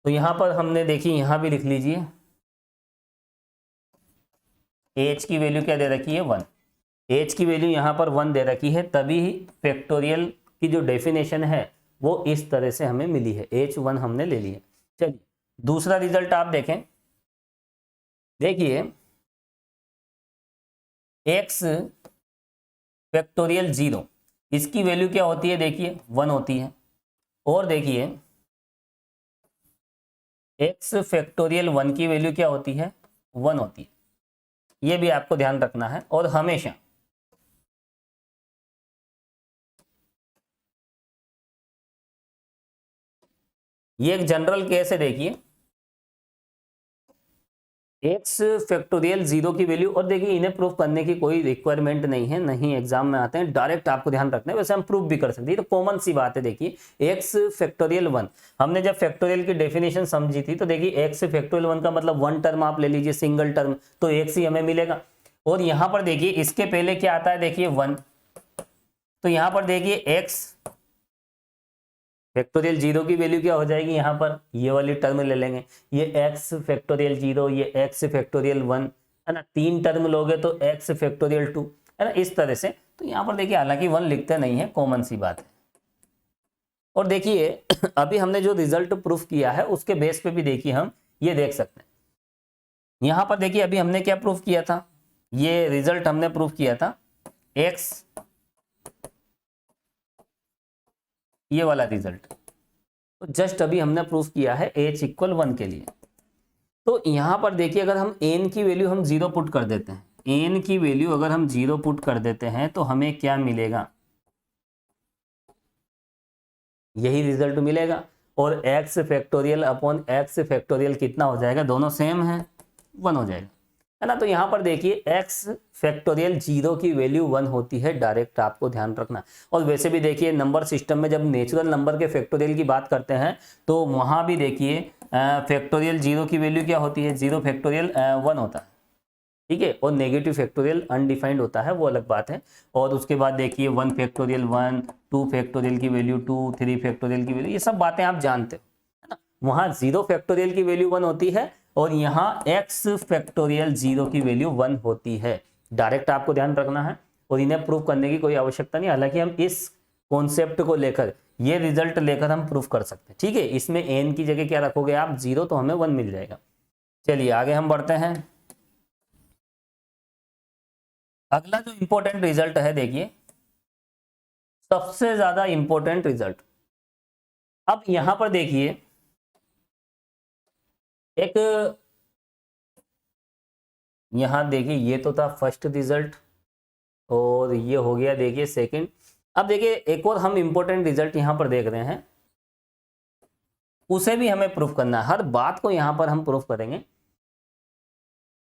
तो यहाँ पर हमने देखिए यहाँ भी लिख लीजिए, h की वैल्यू क्या दे रखी है 1, h की वैल्यू यहाँ पर 1 दे रखी है, तभी फैक्टोरियल की जो डेफिनेशन है वो इस तरह से हमें मिली है, h1 हमने ले लिया। चलिए दूसरा रिजल्ट आप देखें, देखिए x फैक्टोरियल 0, इसकी वैल्यू क्या होती है, देखिए 1 होती है। और देखिए x फैक्टोरियल 1 की वैल्यू क्या होती है, 1 होती है। ये भी आपको ध्यान रखना है। और हमेशा ये एक जनरल केस है, देखिए एक्स फैक्टोरियल 0 की वैल्यू, और देखिए इन्हें प्रूफ करने की कोई रिक्वायरमेंट नहीं है, नहीं एग्जाम में आते हैं, डायरेक्ट आपको ध्यान रखना है, वैसे हम प्रूफ भी कर सकते हैं, तो कॉमन सी बात है। देखिए एक्स फैक्टोरियल 1, हमने जब फैक्टोरियल की डेफिनेशन समझी थी, तो देखिए एक्स फैक्टोरियल 1 का मतलब वन टर्म आप ले लीजिए, सिंगल टर्म, तो एक्स ही हमें मिलेगा। और यहाँ पर देखिए इसके पहले क्या आता है, देखिए 1, तो यहाँ पर देखिए एक्स फैक्टोरियल 0 की वैल्यू क्या हो जाएगी, यहाँ पर ये वाली टर्म ले लेंगे, ये एक्स फैक्टोरियल 0, ये एक्स फैक्टोरियल 1, है ना, 3 टर्म लोगे तो एक्स फैक्टोरियल 2, है ना, इस तरह से। तो यहाँ पर देखिए हालांकि 1 लिखते नहीं है, कॉमन सी बात है। और देखिए अभी हमने जो रिजल्ट प्रूफ किया है उसके बेस पे भी देखिए हम ये देख सकते हैं। यहाँ पर देखिए अभी हमने क्या प्रूफ किया था, ये रिजल्ट हमने प्रूफ किया था एक्स, ये वाला रिजल्ट, तो जस्ट अभी हमने प्रूफ किया है h इक्वल 1 के लिए। तो यहां पर देखिए अगर हम n की वैल्यू हम 0 पुट कर देते हैं, n की वैल्यू अगर हम 0 पुट कर देते हैं तो हमें क्या मिलेगा, यही रिजल्ट मिलेगा। और x factorial upon x factorial कितना हो जाएगा, दोनों सेम है, 1 हो जाएगा, है ना। तो यहाँ पर देखिए x फैक्टोरियल 0 की वैल्यू 1 होती है, डायरेक्ट आपको ध्यान रखना। और वैसे भी देखिए नंबर सिस्टम में जब नेचुरल नंबर के फैक्टोरियल की बात करते हैं तो वहाँ भी देखिए फैक्टोरियल 0 की वैल्यू क्या होती है, 0 फैक्टोरियल 1 होता है, ठीक है। और नेगेटिव फैक्टोरियल अनडिफाइंड होता है, वो अलग बात है। और उसके बाद देखिए 1 फैक्टोरियल 1, 2 फैक्टोरियल की वैल्यू 2, 3 फैक्टोरियल की वैल्यू, ये सब बातें आप जानते हो, है ना। वहाँ 0 फैक्टोरियल की वैल्यू 1 होती है और यहाँ x फैक्टोरियल 0 की वैल्यू 1 होती है, डायरेक्ट आपको ध्यान रखना है। और इन्हें प्रूफ करने की कोई आवश्यकता नहीं, हालांकि हम इस कॉन्सेप्ट को लेकर, ये रिजल्ट लेकर हम प्रूफ कर सकते हैं, ठीक है। इसमें n की जगह क्या रखोगे आप, 0, तो हमें 1 मिल जाएगा। चलिए आगे हम बढ़ते हैं। अगला जो इंपॉर्टेंट रिजल्ट है, देखिए सबसे ज्यादा इंपॉर्टेंट रिजल्ट। अब यहां पर देखिए एक, यहां देखिए ये तो था फर्स्ट रिजल्ट और ये हो गया देखिए सेकंड। अब देखिए एक और हम इंपॉर्टेंट रिजल्ट यहां पर देख रहे हैं, उसे भी हमें प्रूफ करना है, हर बात को यहां पर हम प्रूफ करेंगे।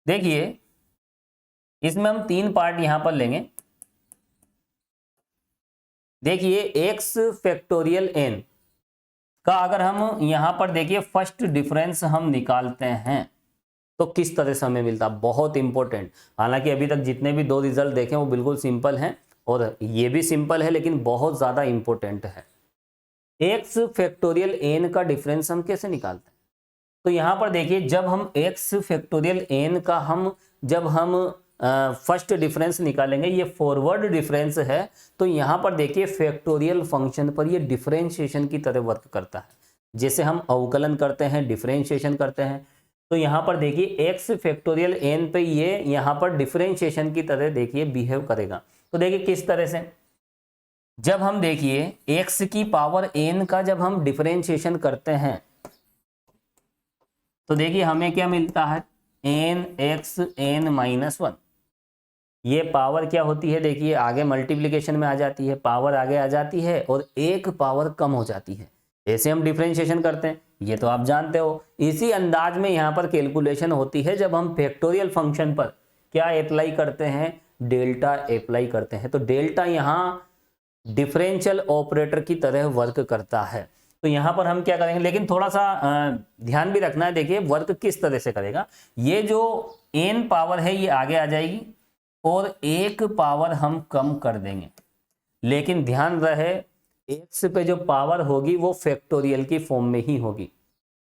देखिए इसमें हम 3 पार्ट यहां पर लेंगे। देखिए x फैक्टोरियल n का अगर हम यहां पर देखिए फर्स्ट डिफरेंस हम निकालते हैं तो किस तरह से हमें मिलता, बहुत इंपॉर्टेंट। हालांकि अभी तक जितने भी 2 रिजल्ट देखे वो बिल्कुल सिंपल हैं और ये भी सिंपल है, लेकिन बहुत ज्यादा इंपॉर्टेंट है। x फैक्टोरियल n का डिफरेंस हम कैसे निकालते हैं, तो यहां पर देखिए जब हम x फैक्टोरियल n का जब हम फर्स्ट डिफरेंस निकालेंगे, ये फॉरवर्ड डिफरेंस है, तो यहां पर देखिए फैक्टोरियल फंक्शन पर ये डिफरेंशिएशन की तरह वर्क करता है, जैसे हम अवकलन करते हैं, डिफरेंशिएशन करते हैं। तो यहां पर देखिए x फैक्टोरियल n पे ये यहां पर डिफरेंशिएशन की तरह देखिए बिहेव करेगा। तो देखिए किस तरह से, जब हम देखिए x की पावर n का जब हम डिफरेंशिएशन करते हैं तो देखिए हमें क्या मिलता है, n(x(n-1), ये पावर क्या होती है, देखिए आगे मल्टीप्लिकेशन में आ जाती है, पावर आगे आ जाती है और एक पावर कम हो जाती है, ऐसे हम डिफरेंशिएशन करते हैं, ये तो आप जानते हो। इसी अंदाज में यहाँ पर कैलकुलेशन होती है जब हम फैक्टोरियल फंक्शन पर क्या अप्लाई करते हैं, डेल्टा अप्लाई करते हैं। तो डेल्टा यहाँ डिफरेंशियल ऑपरेटर की तरह वर्क करता है। तो यहाँ पर हम क्या करेंगे, लेकिन थोड़ा सा ध्यान भी रखना है, देखिए वर्क किस तरह से करेगा। ये जो n पावर है ये आगे आ जाएगी और एक पावर हम कम कर देंगे, लेकिन ध्यान रहे x पे जो पावर होगी वो फैक्टोरियल की फॉर्म में ही होगी।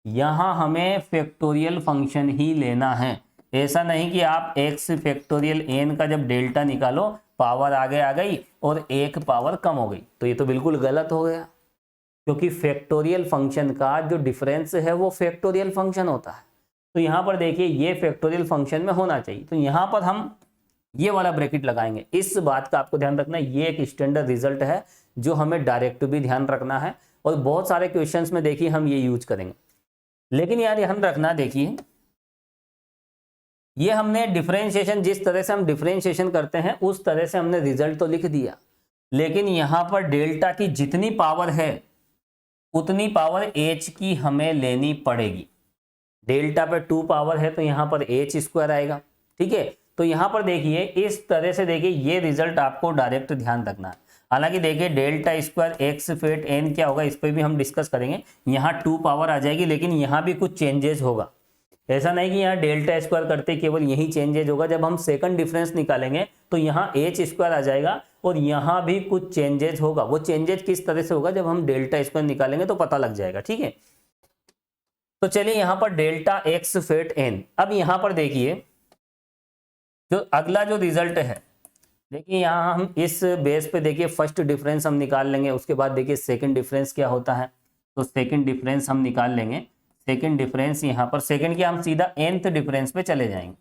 यहाँ हमें फैक्टोरियल फंक्शन ही लेना है, ऐसा नहीं कि आप x फैक्टोरियल n का जब डेल्टा निकालो पावर आगे आ गई और एक पावर कम हो गई, तो ये तो बिल्कुल गलत हो गया, क्योंकि फैक्टोरियल फंक्शन का जो डिफरेंस है वो फैक्टोरियल फंक्शन होता है। तो यहाँ पर देखिए ये फैक्टोरियल फंक्शन में होना चाहिए, तो यहाँ पर हम ये वाला ब्रैकेट लगाएंगे। इस बात का आपको ध्यान रखना है, ये एक स्टैंडर्ड रिजल्ट है जो हमें डायरेक्ट भी ध्यान रखना है और बहुत सारे क्वेश्चंस में देखिए हम ये यूज करेंगे। लेकिन यार ध्यान रखना, देखिए ये हमने डिफरेंशिएशन, जिस तरह से हम डिफरेंशिएशन करते हैं उस तरह से हमने रिजल्ट तो लिख दिया, लेकिन यहाँ पर डेल्टा की जितनी पावर है उतनी पावर h की हमें लेनी पड़ेगी। डेल्टा पे 2 पावर है तो यहाँ पर h स्क्वायर आएगा। ठीक है, तो यहाँ पर देखिए इस तरह से देखिए ये रिजल्ट आपको डायरेक्ट ध्यान रखना है। हालांकि देखिए डेल्टा स्क्वायर एक्स फेट एन क्या होगा इस पर भी हम डिस्कस करेंगे। यहाँ 2 पावर आ जाएगी लेकिन यहाँ भी कुछ चेंजेस होगा। ऐसा नहीं कि यहाँ डेल्टा स्क्वायर करते केवल यही चेंजेज होगा। जब हम सेकंड डिफरेंस निकालेंगे तो यहाँ एच स्क्वायर आ जाएगा और यहाँ भी कुछ चेंजेज होगा। वो चेंजेज किस तरह से होगा जब हम डेल्टा स्क्वायर निकालेंगे तो पता लग जाएगा। ठीक है, तो चलिए यहाँ पर डेल्टा एक्स फेट एन। अब यहाँ पर देखिए जो अगला जो रिजल्ट है, देखिए यहाँ हम इस बेस पे देखिए फर्स्ट डिफरेंस हम निकाल लेंगे। उसके बाद देखिए सेकंड डिफरेंस क्या होता है, तो सेकंड डिफरेंस हम निकाल लेंगे। सेकंड डिफरेंस यहाँ पर सेकंड के हम सीधा nth डिफरेंस पे चले जाएंगे,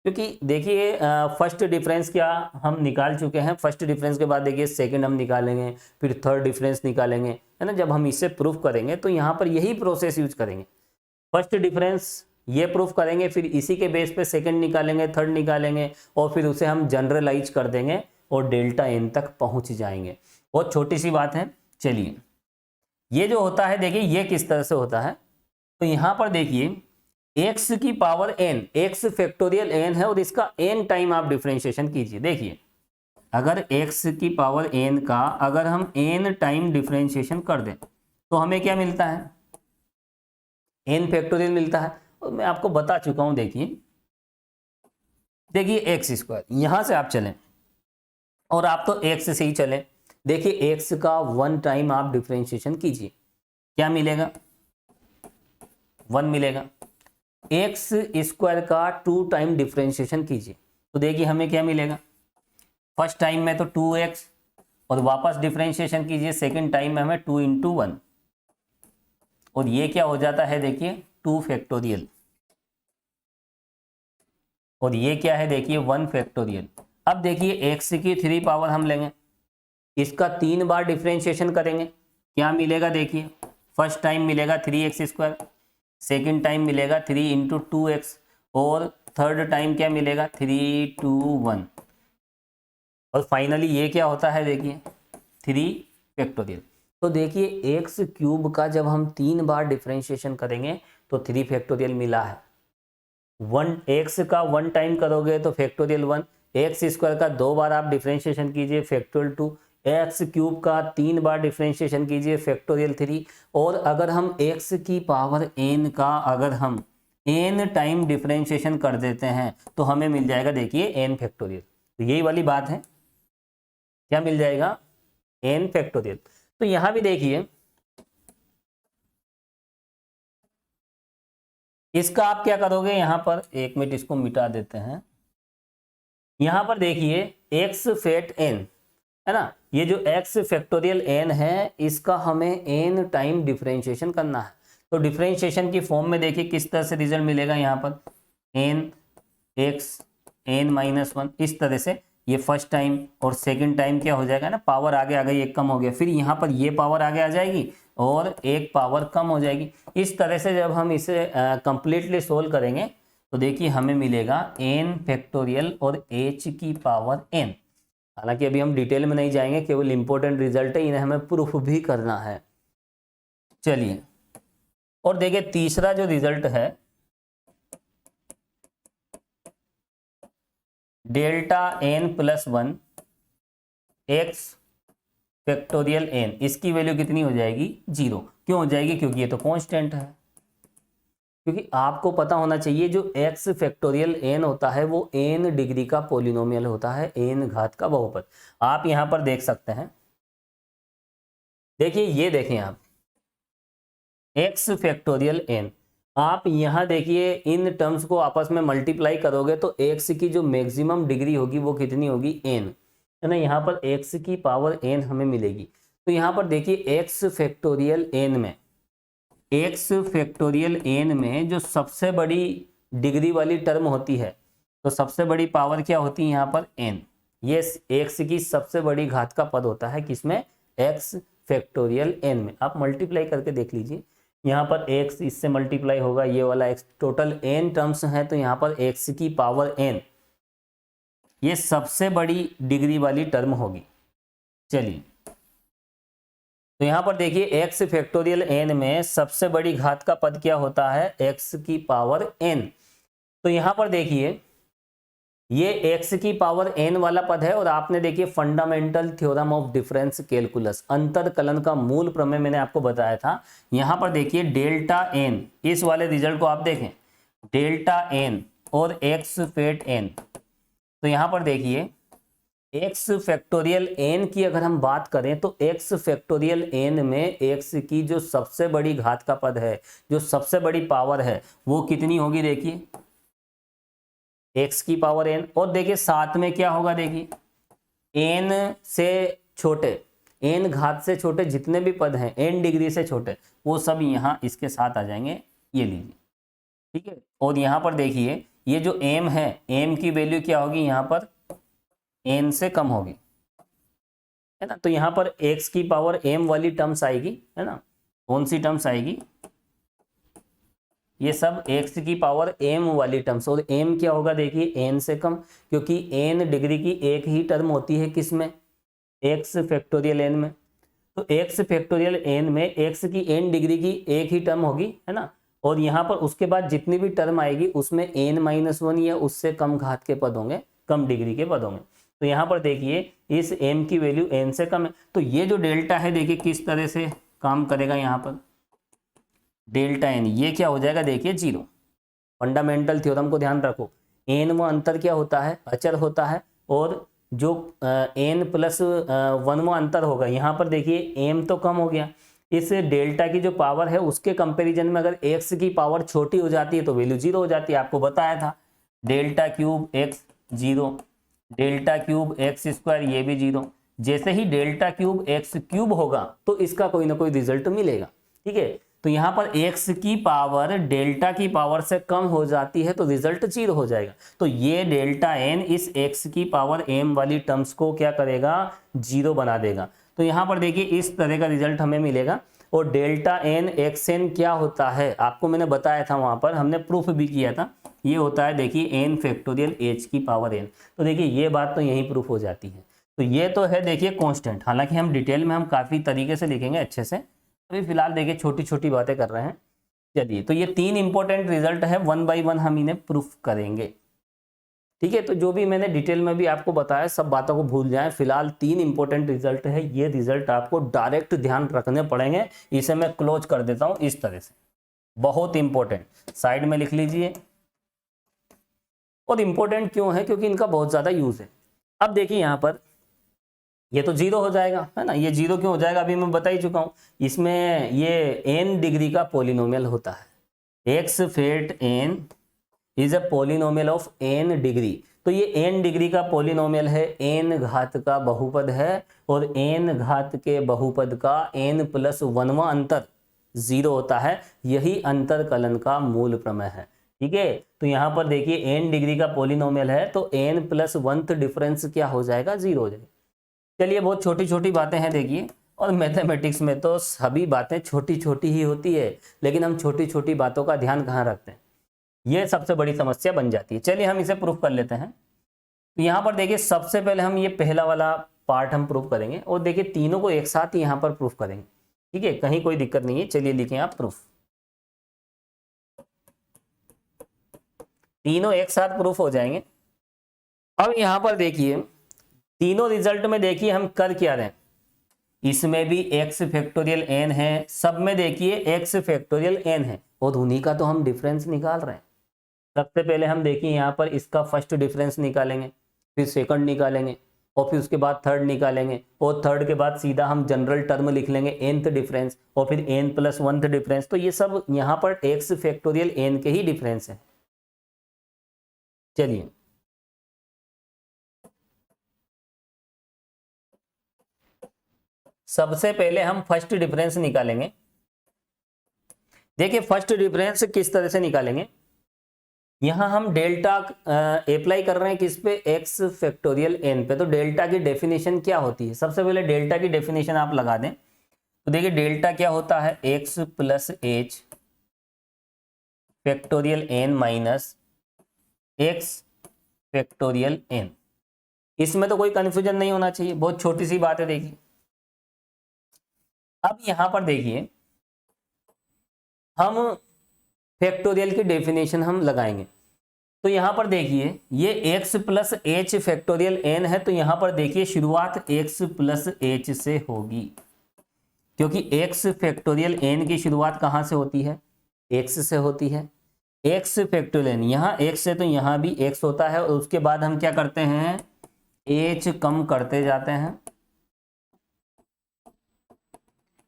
क्योंकि देखिए फर्स्ट डिफरेंस क्या हम निकाल चुके हैं। फर्स्ट डिफरेंस के बाद देखिए सेकंड हम निकालेंगे, फिर थर्ड डिफरेंस निकालेंगे, है ना। जब हम इसे प्रूफ करेंगे तो यहाँ पर यही प्रोसेस यूज करेंगे। फर्स्ट डिफरेंस ये प्रूफ करेंगे, फिर इसी के बेस पे सेकंड निकालेंगे, थर्ड निकालेंगे और फिर उसे हम जनरलाइज कर देंगे और डेल्टा एन तक पहुंच जाएंगे। बहुत छोटी सी बात है। चलिए ये जो होता है देखिए ये किस तरह से होता है, तो यहाँ पर देखिए x की power n, x factorial n है और इसका n टाइम आप डिफरेंशिएशन कीजिए। देखिए अगर x की पावर n का अगर हम n टाइम डिफरेंशिएशन कर दें तो हमें क्या मिलता है, n फैक्टोरियल मिलता है। और मैं आपको बता चुका हूं। देखिए एक्स स्क्वायर यहां से आप चलें और आप तो x से ही चलें। देखिए x का 1 टाइम आप डिफरेंशिएशन कीजिए, क्या मिलेगा, 1 मिलेगा। एक्स स्क्वायर का 2 टाइम डिफरेंशिएशन कीजिए तो देखिए हमें क्या मिलेगा, फर्स्ट टाइम में तो 2x और वापस डिफरेंशिएशन कीजिए सेकंड टाइम में हमें 2 इंटू 1 और ये क्या हो जाता है देखिए 2 फैक्टोरियल और ये क्या है देखिए 1 फैक्टोरियल। अब देखिए x की 3 पावर हम लेंगे, इसका 3 बार डिफरेंशिएशन करेंगे, क्या मिलेगा देखिए, फर्स्ट टाइम मिलेगा 3x स्क्वायर, सेकेंड टाइम मिलेगा 3 इंटू 2x और थर्ड टाइम क्या मिलेगा 3 2 1 और फाइनली ये क्या होता है देखिए 3 फैक्टोरियल। तो देखिए एक्स क्यूब का जब हम 3 बार डिफरेंशिएशन करेंगे तो 3 फैक्टोरियल मिला है। 1 एक्स का 1 टाइम करोगे तो फैक्टोरियल 1, एक्स स्क्वायर का 2 बार आप डिफरेंशिएशन कीजिए फैक्टोरियल 2, एक्स क्यूब का 3 बार डिफरेंशिएशन कीजिए फैक्टोरियल 3 और अगर हम एक्स की पावर n का अगर हम n टाइम डिफरेंशिएशन कर देते हैं तो हमें मिल जाएगा देखिए n फैक्टोरियल। तो यही वाली बात है, क्या मिल जाएगा n फैक्टोरियल। तो यहां भी देखिए इसका आप क्या करोगे, यहां पर 1 मिनट इसको मिटा देते हैं। यहां पर देखिए x फेट n है ना, ये जो x फैक्टोरियल n है इसका हमें n टाइम डिफरेंशिएशन करना है। तो डिफरेंशिएशन की फॉर्म में देखिए किस तरह से रिजल्ट मिलेगा, यहाँ पर n x n माइनस 1 इस तरह से ये फर्स्ट टाइम और सेकंड टाइम क्या हो जाएगा ना, पावर आगे आ गई, एक कम हो गया, फिर यहाँ पर ये पावर आगे आ जाएगी और एक पावर कम हो जाएगी। इस तरह से जब हम इसे कंप्लीटली सोल्व करेंगे तो देखिए हमें मिलेगा n फैक्टोरियल और h की पावर n। हालांकि अभी हम डिटेल में नहीं जाएंगे, केवल इंपॉर्टेंट रिजल्ट है, इन्हें हमें प्रूफ भी करना है। चलिए और देखिए तीसरा जो रिजल्ट है delta n plus 1 x factorial n, इसकी वैल्यू कितनी हो जाएगी 0। क्यों हो जाएगी, क्योंकि ये तो कांस्टेंट है। क्योंकि आपको पता होना चाहिए जो x फैक्टोरियल n होता है वो n डिग्री का पॉलिनोमियल होता है, n घात का बहुपद। आप यहां पर देख सकते हैं, देखिए ये देखें आप x फैक्टोरियल n, आप यहां देखिए इन टर्म्स को आपस में मल्टीप्लाई करोगे तो x की जो मैक्सिमम डिग्री होगी वो कितनी होगी n, है ना। यहाँ पर x की पावर n हमें मिलेगी। तो यहाँ पर देखिए x फैक्टोरियल n में x फैक्टोरियल n में जो सबसे बड़ी डिग्री वाली टर्म होती है तो सबसे बड़ी पावर क्या होती है यहाँ पर n, ये x की सबसे बड़ी घात का पद होता है किसमें, x फैक्टोरियल n में। आप मल्टीप्लाई करके देख लीजिए, यहाँ पर x इससे मल्टीप्लाई होगा, ये वाला x, टोटल n टर्म्स हैं तो यहाँ पर x की पावर n ये सबसे बड़ी डिग्री वाली टर्म होगी। चलिए तो यहाँ पर देखिए एक्स फैक्टोरियल एन में सबसे बड़ी घात का पद क्या होता है, एक्स की पावर एन। तो यहाँ पर देखिए ये एक्स की पावर एन वाला पद है और आपने देखिए fundamental theorem of difference calculus, अंतर कलन का मूल प्रमेय मैंने आपको बताया था। यहाँ पर देखिए डेल्टा एन, इस वाले रिजल्ट को आप देखें, डेल्टा एन और एक्स फेट एन। तो यहाँ पर देखिए एक्स फैक्टोरियल एन की अगर हम बात करें तो एक्स फैक्टोरियल एन में एक्स की जो सबसे बड़ी घात का पद है, जो सबसे बड़ी पावर है, वो कितनी होगी, देखिए एक्स की पावर एन। और देखिए साथ में क्या होगा, देखिए एन से छोटे, एन घात से छोटे जितने भी पद हैं, एन डिग्री से छोटे, वो सब यहाँ इसके साथ आ जाएंगे, ये लीजिए, ठीक है। और यहाँ पर देखिए ये जो एम है, एम की वैल्यू क्या होगी, यहाँ पर एन से कम होगी, है ना। तो यहाँ पर एक्स की पावर एम वाली टर्म्स आएगी, है ना। कौन सी टर्म्स आएगी, ये सब एक्स की पावर एम वाली टर्म्स। और एम क्या होगा, देखिए एन से कम, क्योंकि एन डिग्री की एक ही टर्म होती है किसमें, एक्स फैक्टोरियल एन में। तो एक्स फैक्टोरियल एन में एक्स की एन डिग्री की एक ही टर्म होगी, है ना। और यहाँ पर उसके बाद जितनी भी टर्म आएगी उसमें एन माइनस वन या उससे कम घात के पद होंगे, कम डिग्री के पद होंगे। तो यहाँ पर देखिए इस m की वैल्यू n से कम है, तो ये जो डेल्टा है देखिए किस तरह से काम करेगा, यहाँ पर डेल्टा n ये क्या हो जाएगा, देखिए जीरो। फंडामेंटल थ्योरम को ध्यान रखो, n वो अंतर क्या होता है, अचर होता है, और जो n प्लस वनवा अंतर होगा, यहाँ पर देखिए m तो कम हो गया, इस डेल्टा की जो पावर है उसके कंपैरिजन में अगर x की पावर छोटी हो जाती है तो वैल्यू जीरो हो जाती है। आपको बताया था delta cube x zero, delta cube x square ये भी जीरो। जैसे ही डेल्टा क्यूब एक्स क्यूब होगा तो इसका कोई ना कोई रिजल्ट मिलेगा, ठीक है। तो यहाँ पर एक्स की पावर डेल्टा की पावर से कम हो जाती है तो रिजल्ट जीरो हो जाएगा। तो ये डेल्टा एन इस एक्स की पावर एम वाली टर्म्स को क्या करेगा, जीरो बना देगा। तो यहाँ पर देखिए इस तरह का रिजल्ट हमें मिलेगा। और डेल्टा एन एक्स एन क्या होता है, आपको मैंने बताया था, वहां पर हमने प्रूफ भी किया था, ये होता है देखिए एन फैक्टोरियल एच की पावर एन। तो देखिए ये बात तो यही प्रूफ हो जाती है। तो ये तो है देखिए कांस्टेंट, हालांकि हम डिटेल में हम काफ़ी तरीके से लिखेंगे अच्छे से, अभी फिलहाल देखिए छोटी छोटी बातें कर रहे हैं। चलिए, तो ये तीन इंपॉर्टेंट रिजल्ट है, वन बाई वन हम इन्हें प्रूफ करेंगे, ठीक है। तो जो भी मैंने डिटेल में भी आपको बताया सब बातों को भूल जाएं, फिलहाल तीन इंपॉर्टेंट रिजल्ट है, ये रिजल्ट आपको डायरेक्ट ध्यान रखने पड़ेंगे। इसे मैं क्लोज कर देता हूं इस तरह से, बहुत इंपॉर्टेंट, साइड में लिख लीजिए। और इंपॉर्टेंट क्यों है, क्योंकि इनका बहुत ज्यादा यूज है। अब देखिए यहाँ पर ये तो जीरो हो जाएगा, है ना। ये जीरो क्यों हो जाएगा, अभी मैं बता ही चुका हूं। इसमें ये एन डिग्री का पॉलिनोमियल होता है, एक्स फेट N is a polynomial of N degree. तो ये एन डिग्री का पॉलिनोमियल है, एन घात का बहुपद है, और एन घात के बहुपद का एन प्लस वनवा अंतर जीरो होता है। यही अंतर कलन का मूल प्रमेय है, ठीक है। तो यहाँ पर देखिए एन डिग्री का पॉलिनोमियल है तो एन प्लस वनथ डिफरेंस क्या हो जाएगा, जीरो हो जाएगा। चलिए, बहुत छोटी छोटी बातें हैं देखिए, और मैथमेटिक्स में तो सभी बातें छोटी छोटी ही होती है, लेकिन हम छोटी छोटी बातों का ध्यान कहाँ रखते हैं, ये सबसे बड़ी समस्या बन जाती है। चलिए हम इसे प्रूफ कर लेते हैं। तो यहाँ पर देखिए सबसे पहले हम ये पहला वाला पार्ट हम प्रूफ करेंगे, और देखिए तीनों को एक साथ ही यहाँ पर प्रूफ करेंगे, ठीक है, कहीं कोई दिक्कत नहीं है। चलिए लिखें आप प्रूफ, तीनों एक साथ प्रूफ हो जाएंगे। अब यहाँ पर देखिए तीनों रिजल्ट में देखिए हम कर क्या रहे हैं, इसमें भी एक्स फैक्टोरियल एन है, सब में देखिए एक्स फैक्टोरियल एन है, और उन्हीं का तो हम डिफरेंस निकाल रहे हैं। सबसे पहले हम देखिए यहाँ पर इसका फर्स्ट डिफरेंस निकालेंगे, फिर सेकंड निकालेंगे, और फिर उसके बाद थर्ड निकालेंगे, और थर्ड के बाद सीधा हम जनरल टर्म लिख लेंगे एनथ डिफरेंस, और फिर एन प्लस वनथ डिफरेंस। तो ये सब यहाँ पर एक्स फैक्टोरियल एन के ही डिफरेंस है। चलिए, सबसे पहले हम फर्स्ट डिफरेंस निकालेंगे। देखिए फर्स्ट डिफरेंस किस तरह से निकालेंगे, यहां हम डेल्टा अप्लाई कर रहे हैं किस पे, एक्स फैक्टोरियल एन पे। तो डेल्टा की डेफिनेशन क्या होती है, सबसे पहले डेल्टा की डेफिनेशन आप लगा दें। तो देखिए डेल्टा क्या होता है, X plus H factorial N minus X factorial N. इसमें तो कोई कंफ्यूजन नहीं होना चाहिए, बहुत छोटी सी बात है। देखिए अब यहां पर देखिए हम फैक्टोरियल की डेफिनेशन हम लगाएंगे। तो यहां पर देखिए ये x plus H factorial n है, तो यहां पर देखिए शुरुआत x प्लस एच से होगी, क्योंकि x फैक्टोरियल n की शुरुआत कहां से होती है, x से होती है। x फैक्टोरियल n, यहाँ x से तो यहाँ भी x होता है, और उसके बाद हम क्या करते हैं, h कम करते जाते हैं,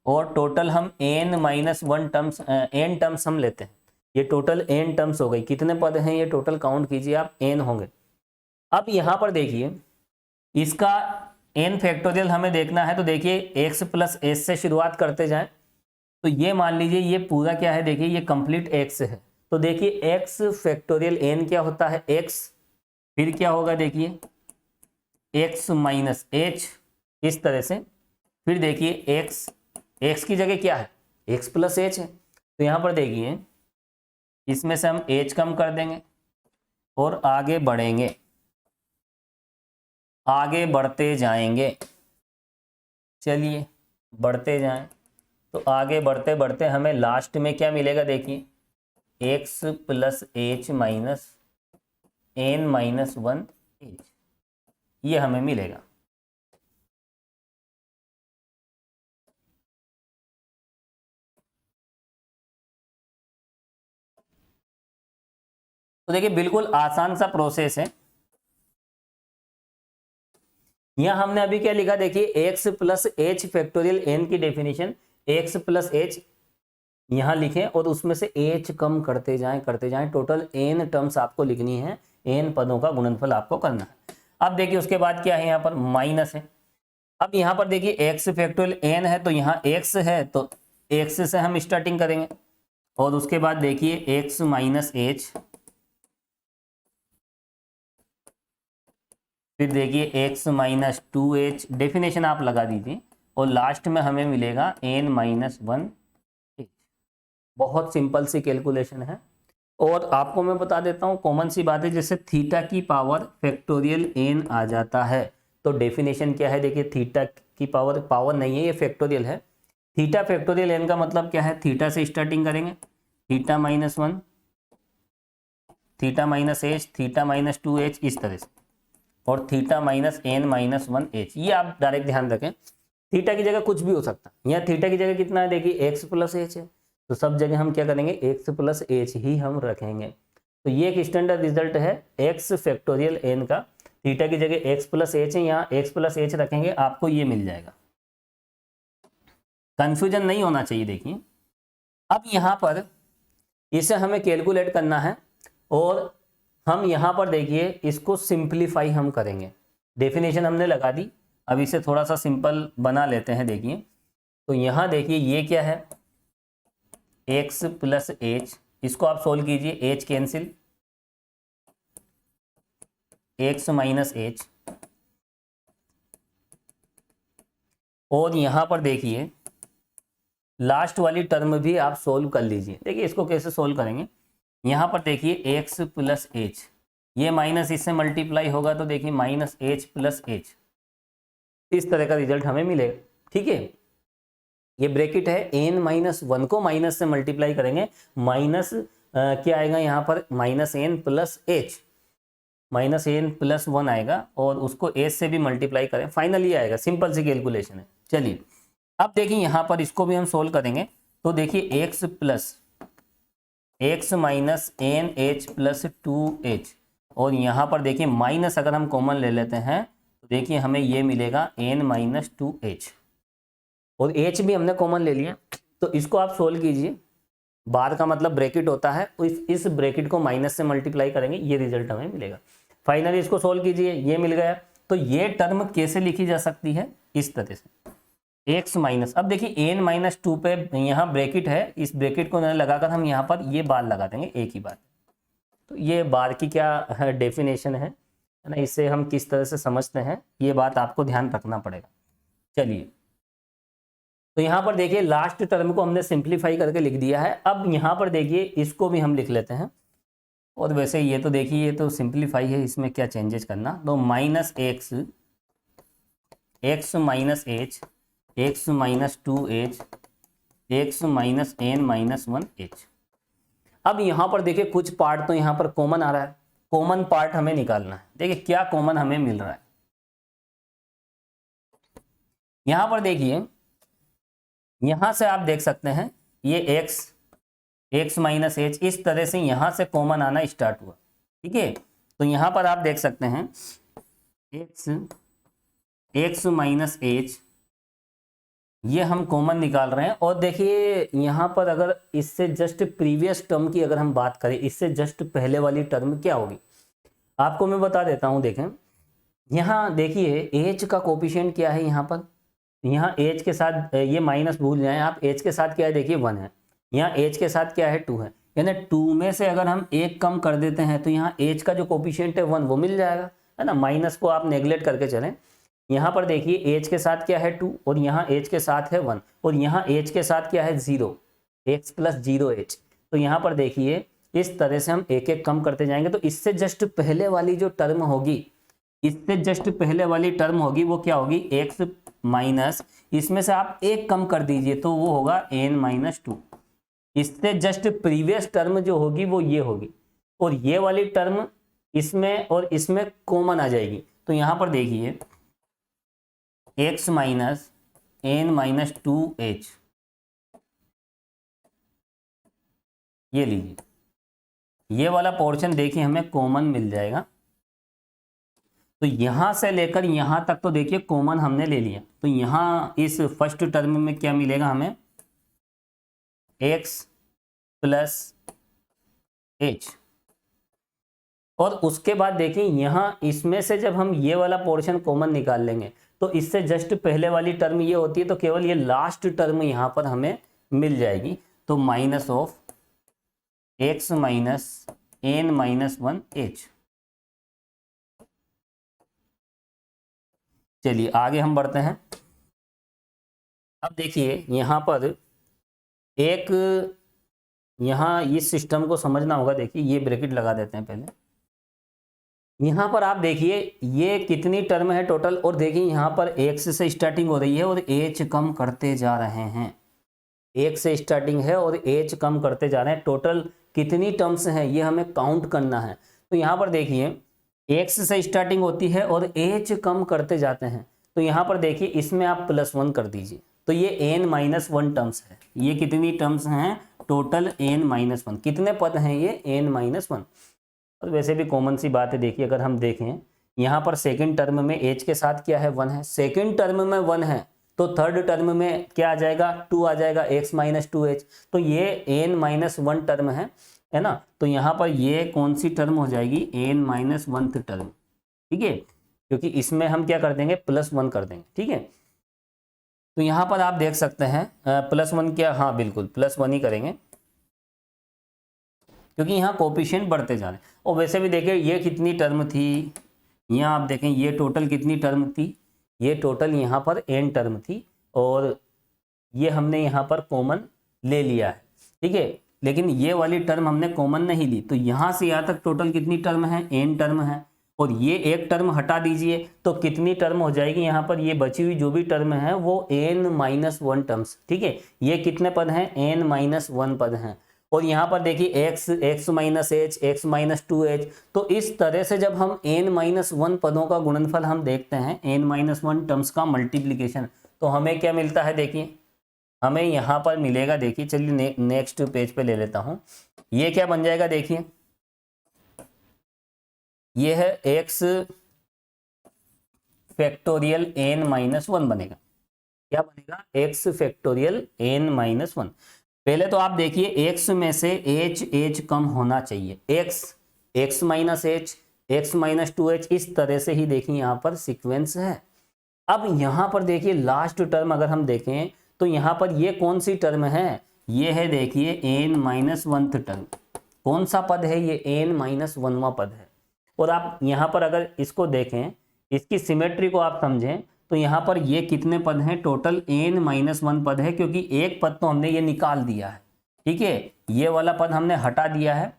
और टोटल हम n minus one terms n terms हम लेते हैं। ये टोटल n टर्म्स हो गई, कितने पद हैं ये टोटल काउंट कीजिए आप, n होंगे। अब यहाँ पर देखिए इसका n फैक्टोरियल हमें देखना है, तो देखिए x प्लस एच से शुरुआत करते जाएं, तो ये मान लीजिए ये पूरा क्या है, देखिए ये कंप्लीट x है, तो देखिए x फैक्टोरियल n क्या होता है x, फिर क्या होगा देखिए x माइनस एच, इस तरह से। फिर देखिए x की जगह क्या है, x प्लस एच है, तो यहाँ पर देखिए इसमें से हम h कम कर देंगे और आगे बढ़ेंगे, आगे बढ़ते जाएंगे। चलिए बढ़ते जाएं, तो आगे बढ़ते बढ़ते हमें लास्ट में क्या मिलेगा, देखिए x plus H minus n minus one H, ये हमें मिलेगा। तो देखिए बिल्कुल आसान सा प्रोसेस है। यहां हमने अभी क्या लिखा, देखिए x plus H factorial n की डेफिनेशन, x प्लस एच यहां लिखें और उसमें से h कम करते जाएं, टोटल n टर्म्स आपको लिखनी है, n पदों का गुणनफल आपको करना है। अब देखिए उसके बाद क्या है, यहाँ पर माइनस है। अब यहाँ पर देखिए x फैक्टोरियल n है, तो यहाँ x है, तो x से हम स्टार्टिंग करेंगे, और उसके बाद देखिए x माइनस एच, फिर देखिए x minus two H, definition आप लगा दीजिए, और लास्ट में हमें मिलेगा n माइनस वन एच। बहुत सिंपल सी कैलकुलेशन है। और आपको मैं बता देता हूँ कॉमन सी बात है, जैसे थीटा की पावर फैक्टोरियल n आ जाता है, तो डेफिनेशन क्या है, देखिए थीटा की पावर, पावर नहीं है ये फैक्टोरियल है, थीटा फैक्टोरियल n का मतलब क्या है, थीटा से स्टार्टिंग करेंगे, theta minus one, theta minus H, theta minus two H, इस तरह से, और theta minus n minus one H. ये आप डायरेक्ट ध्यान रखें, थीटा की जगह कुछ भी हो सकता है, यहाँ थीटा की जगह कितना है, देखिए x प्लस एच है, तो सब जगह हम क्या करेंगे, x प्लस एच ही हम रखेंगे। तो ये एक स्टैंडर्ड रिजल्ट है x फैक्टोरियल n का, थीटा की जगह x प्लस एच है, यहाँ x प्लस एच रखेंगे, आपको ये मिल जाएगा। कंफ्यूजन नहीं होना चाहिए। देखिए अब यहाँ पर इसे हमें कैलकुलेट करना है, और हम यहाँ पर देखिए इसको सिंप्लीफाई हम करेंगे, डेफिनेशन हमने लगा दी, अब इसे थोड़ा सा सिंपल बना लेते हैं। देखिए तो यहाँ देखिए ये क्या है, x प्लस एच, इसको आप सोल्व कीजिए, h cancel, x minus H, और यहाँ पर देखिए लास्ट वाली टर्म भी आप सोल्व कर लीजिए। देखिए इसको कैसे सोल्व करेंगे, यहाँ पर देखिए x प्लस एच, ये माइनस इससे मल्टीप्लाई होगा, तो देखिए माइनस एच प्लस एच, इस तरह का रिजल्ट हमें मिलेगा। ठीक है, ये ब्रैकेट है, n माइनस वन को माइनस से मल्टीप्लाई करेंगे, माइनस क्या आएगा यहाँ पर, minus N plus H, minus N plus one आएगा, और उसको एच से भी मल्टीप्लाई करें, फाइनल ये आएगा। सिंपल सी कैलकुलेशन है। चलिए अब देखिए यहाँ पर इसको भी हम सोल्व करेंगे, तो देखिए x plus X minus N H plus two H, और यहाँ पर देखिए माइनस अगर हम कॉमन ले लेते हैं, तो देखिए हमें ये मिलेगा n माइनस टू एच, और h भी हमने कॉमन ले लिया, तो इसको आप सोल्व कीजिए। बार का मतलब ब्रैकेट होता है, तो इस ब्रैकेट को माइनस से मल्टीप्लाई करेंगे, ये रिजल्ट हमें मिलेगा। फाइनली इसको सोल्व कीजिए, ये मिल गया। तो ये टर्म कैसे लिखी जा सकती है, इस तरह से, x माइनस, अब देखिए n माइनस टू पे यहाँ ब्रैकेट है, इस ब्रैकेट को लगाकर हम यहाँ पर ये बार लगा देंगे, एक ही बार। तो ये बार की क्या डेफिनेशन है ना, इससे हम किस तरह से समझते हैं, ये बात आपको ध्यान रखना पड़ेगा। चलिए तो यहाँ पर देखिए लास्ट टर्म को हमने सिंप्लीफाई करके लिख दिया है। अब यहाँ पर देखिए इसको भी हम लिख लेते हैं, और वैसे ये तो देखिए ये तो सिंप्लीफाई है, इसमें क्या चेंजेस करना, तो minus X minus H X minus 2h X minus N minus 1h। अब यहां पर देखिए कुछ पार्ट तो यहां पर कॉमन आ रहा है, कॉमन पार्ट हमें निकालना है। देखिए क्या कॉमन हमें मिल रहा है, यहां पर देखिए, यहां से आप देख सकते हैं ये एक्स माइनस एच इस तरह से यहां से कॉमन आना स्टार्ट हुआ। ठीक है, तो यहां पर आप देख सकते हैं एक्स माइनस एच ये हम कॉमन निकाल रहे हैं। और देखिए यहां पर अगर इससे जस्ट प्रीवियस टर्म की अगर हम बात करें, इससे जस्ट पहले वाली टर्म क्या होगी आपको मैं बता देता हूं। देखें यहाँ देखिए एच का कोफिशिएंट क्या है, यहाँ पर यहाँ एच के साथ ये माइनस भूल जाएं आप, एच के साथ क्या है देखिए 1 है, यहाँ एच के साथ क्या है 2 है, यानी 2 में से अगर हम एक कम कर देते हैं तो यहाँ एच का जो कोफिशिएंट है 1 वो मिल जाएगा, है ना। माइनस को आप नेग्लेक्ट करके चलें। यहाँ पर देखिए एच के साथ क्या है 2 और यहाँ एच के साथ है 1 और यहाँ एच के साथ क्या है 0, एक्स प्लस 0h। तो यहाँ पर देखिए इस तरह से हम एक एक कम करते जाएंगे। तो इससे जस्ट पहले वाली जो टर्म होगी, इससे जस्ट पहले वाली टर्म होगी वो क्या होगी एक्स माइनस, इसमें से आप एक कम कर दीजिए तो वो होगा एन माइनस 2। इससे जस्ट प्रीवियस टर्म जो होगी वो ये होगी और ये वाली टर्म इसमें और इसमें कॉमन आ जाएगी। तो यहां पर देखिए x minus N minus 2h, ये लीजिए ये वाला पोर्शन देखिए हमें कॉमन मिल जाएगा। तो यहां से लेकर यहां तक तो देखिए कॉमन हमने ले लिया। तो यहां इस फर्स्ट टर्म में क्या मिलेगा हमें x प्लस h, और उसके बाद देखिए यहां इसमें से जब हम ये वाला पोर्शन कॉमन निकाल लेंगे तो इससे जस्ट पहले वाली टर्म ये होती है, तो केवल ये लास्ट टर्म यहां पर हमें मिल जाएगी। तो minus of x minus N minus 1h। चलिए आगे हम बढ़ते हैं। अब देखिए यहाँ पर एक, यहाँ इस सिस्टम को समझना होगा। देखिए ये ब्रैकेट लगा देते हैं पहले। यहाँ पर आप देखिए ये कितनी टर्म है टोटल, और देखिए यहाँ पर x से स्टार्टिंग हो रही है और h कम करते जा रहे हैं। एक से स्टार्टिंग है और h कम करते जा रहे हैं। टोटल कितनी टर्म्स हैं ये हमें काउंट करना है। तो यहाँ पर देखिए x से स्टार्टिंग होती है और h कम करते जाते हैं। तो यहाँ पर देखिए इसमें आप +1 कर दीजिए, तो ये n माइनस 1 टर्म्स है। ये कितनी टर्म्स हैं टोटल n माइनस 1, कितने पद हैं ये n माइनस 1। और वैसे भी कॉमन सी बात है, देखिए अगर हम देखें यहाँ पर सेकंड टर्म में h के साथ क्या है 1 है, सेकंड टर्म में 1 है, तो थर्ड टर्म में क्या आ जाएगा 2 आ जाएगा, x माइनस 2h। तो ये n माइनस 1 टर्म है ना। तो यहाँ पर ये कौन सी टर्म हो जाएगी n माइनस 1th टर्म, ठीक है, क्योंकि इसमें हम क्या कर देंगे +1 कर देंगे। ठीक है, तो यहाँ पर आप देख सकते हैं +1 क्या, हाँ बिल्कुल +1 ही करेंगे क्योंकि यहाँ कोफिशिएंट बढ़ते जा रहे हैं। और वैसे भी देखिए ये कितनी टर्म थी, यहाँ आप देखें ये टोटल कितनी टर्म थी, ये टोटल यहाँ पर n टर्म थी और ये हमने यहाँ पर कॉमन ले लिया है। ठीक है, लेकिन ये वाली टर्म हमने कॉमन नहीं ली। तो यहाँ से यहाँ तक टोटल कितनी टर्म है n टर्म है, और ये एक टर्म हटा दीजिए तो कितनी टर्म हो जाएगी यहाँ पर, ये बची हुई जो भी टर्म है वो n माइनस 1 टर्म्स। ठीक है, ये कितने पद हैं n माइनस 1 पद हैं। और यहाँ पर देखिए x minus h, x minus 2h। तो इस तरह से जब हम n माइनस 1 पदों का गुणनफल हम देखते हैं, n माइनस 1 टर्म्स का मल्टीप्लीकेशन, तो हमें क्या मिलता है देखिए, हमें यहाँ पर मिलेगा, देखिए चलिए नेक्स्ट पेज पे ले लेता हूँ। ये क्या बन जाएगा देखिए, ये है x फैक्टोरियल n माइनस 1 बनेगा। क्या बनेगा x फैक्टोरियल n माइनस 1। पहले तो आप देखिए x में से h कम होना चाहिए, x minus h, x minus 2h, इस तरह से ही देखिए यहाँ पर सीक्वेंस है। अब यहाँ पर देखिए लास्ट टर्म अगर हम देखें तो यहाँ पर ये कौन सी टर्म है, ये है देखिए n माइनस 1th टर्म। कौन सा पद है ये, n माइनस 1वां पद है। और आप यहाँ पर अगर इसको देखें, इसकी सिमेट्री को आप समझें, तो यहाँ पर ये कितने पद हैं टोटल n माइनस 1 पद है, क्योंकि एक पद तो हमने ये निकाल दिया है। ठीक है, ये वाला पद हमने हटा दिया है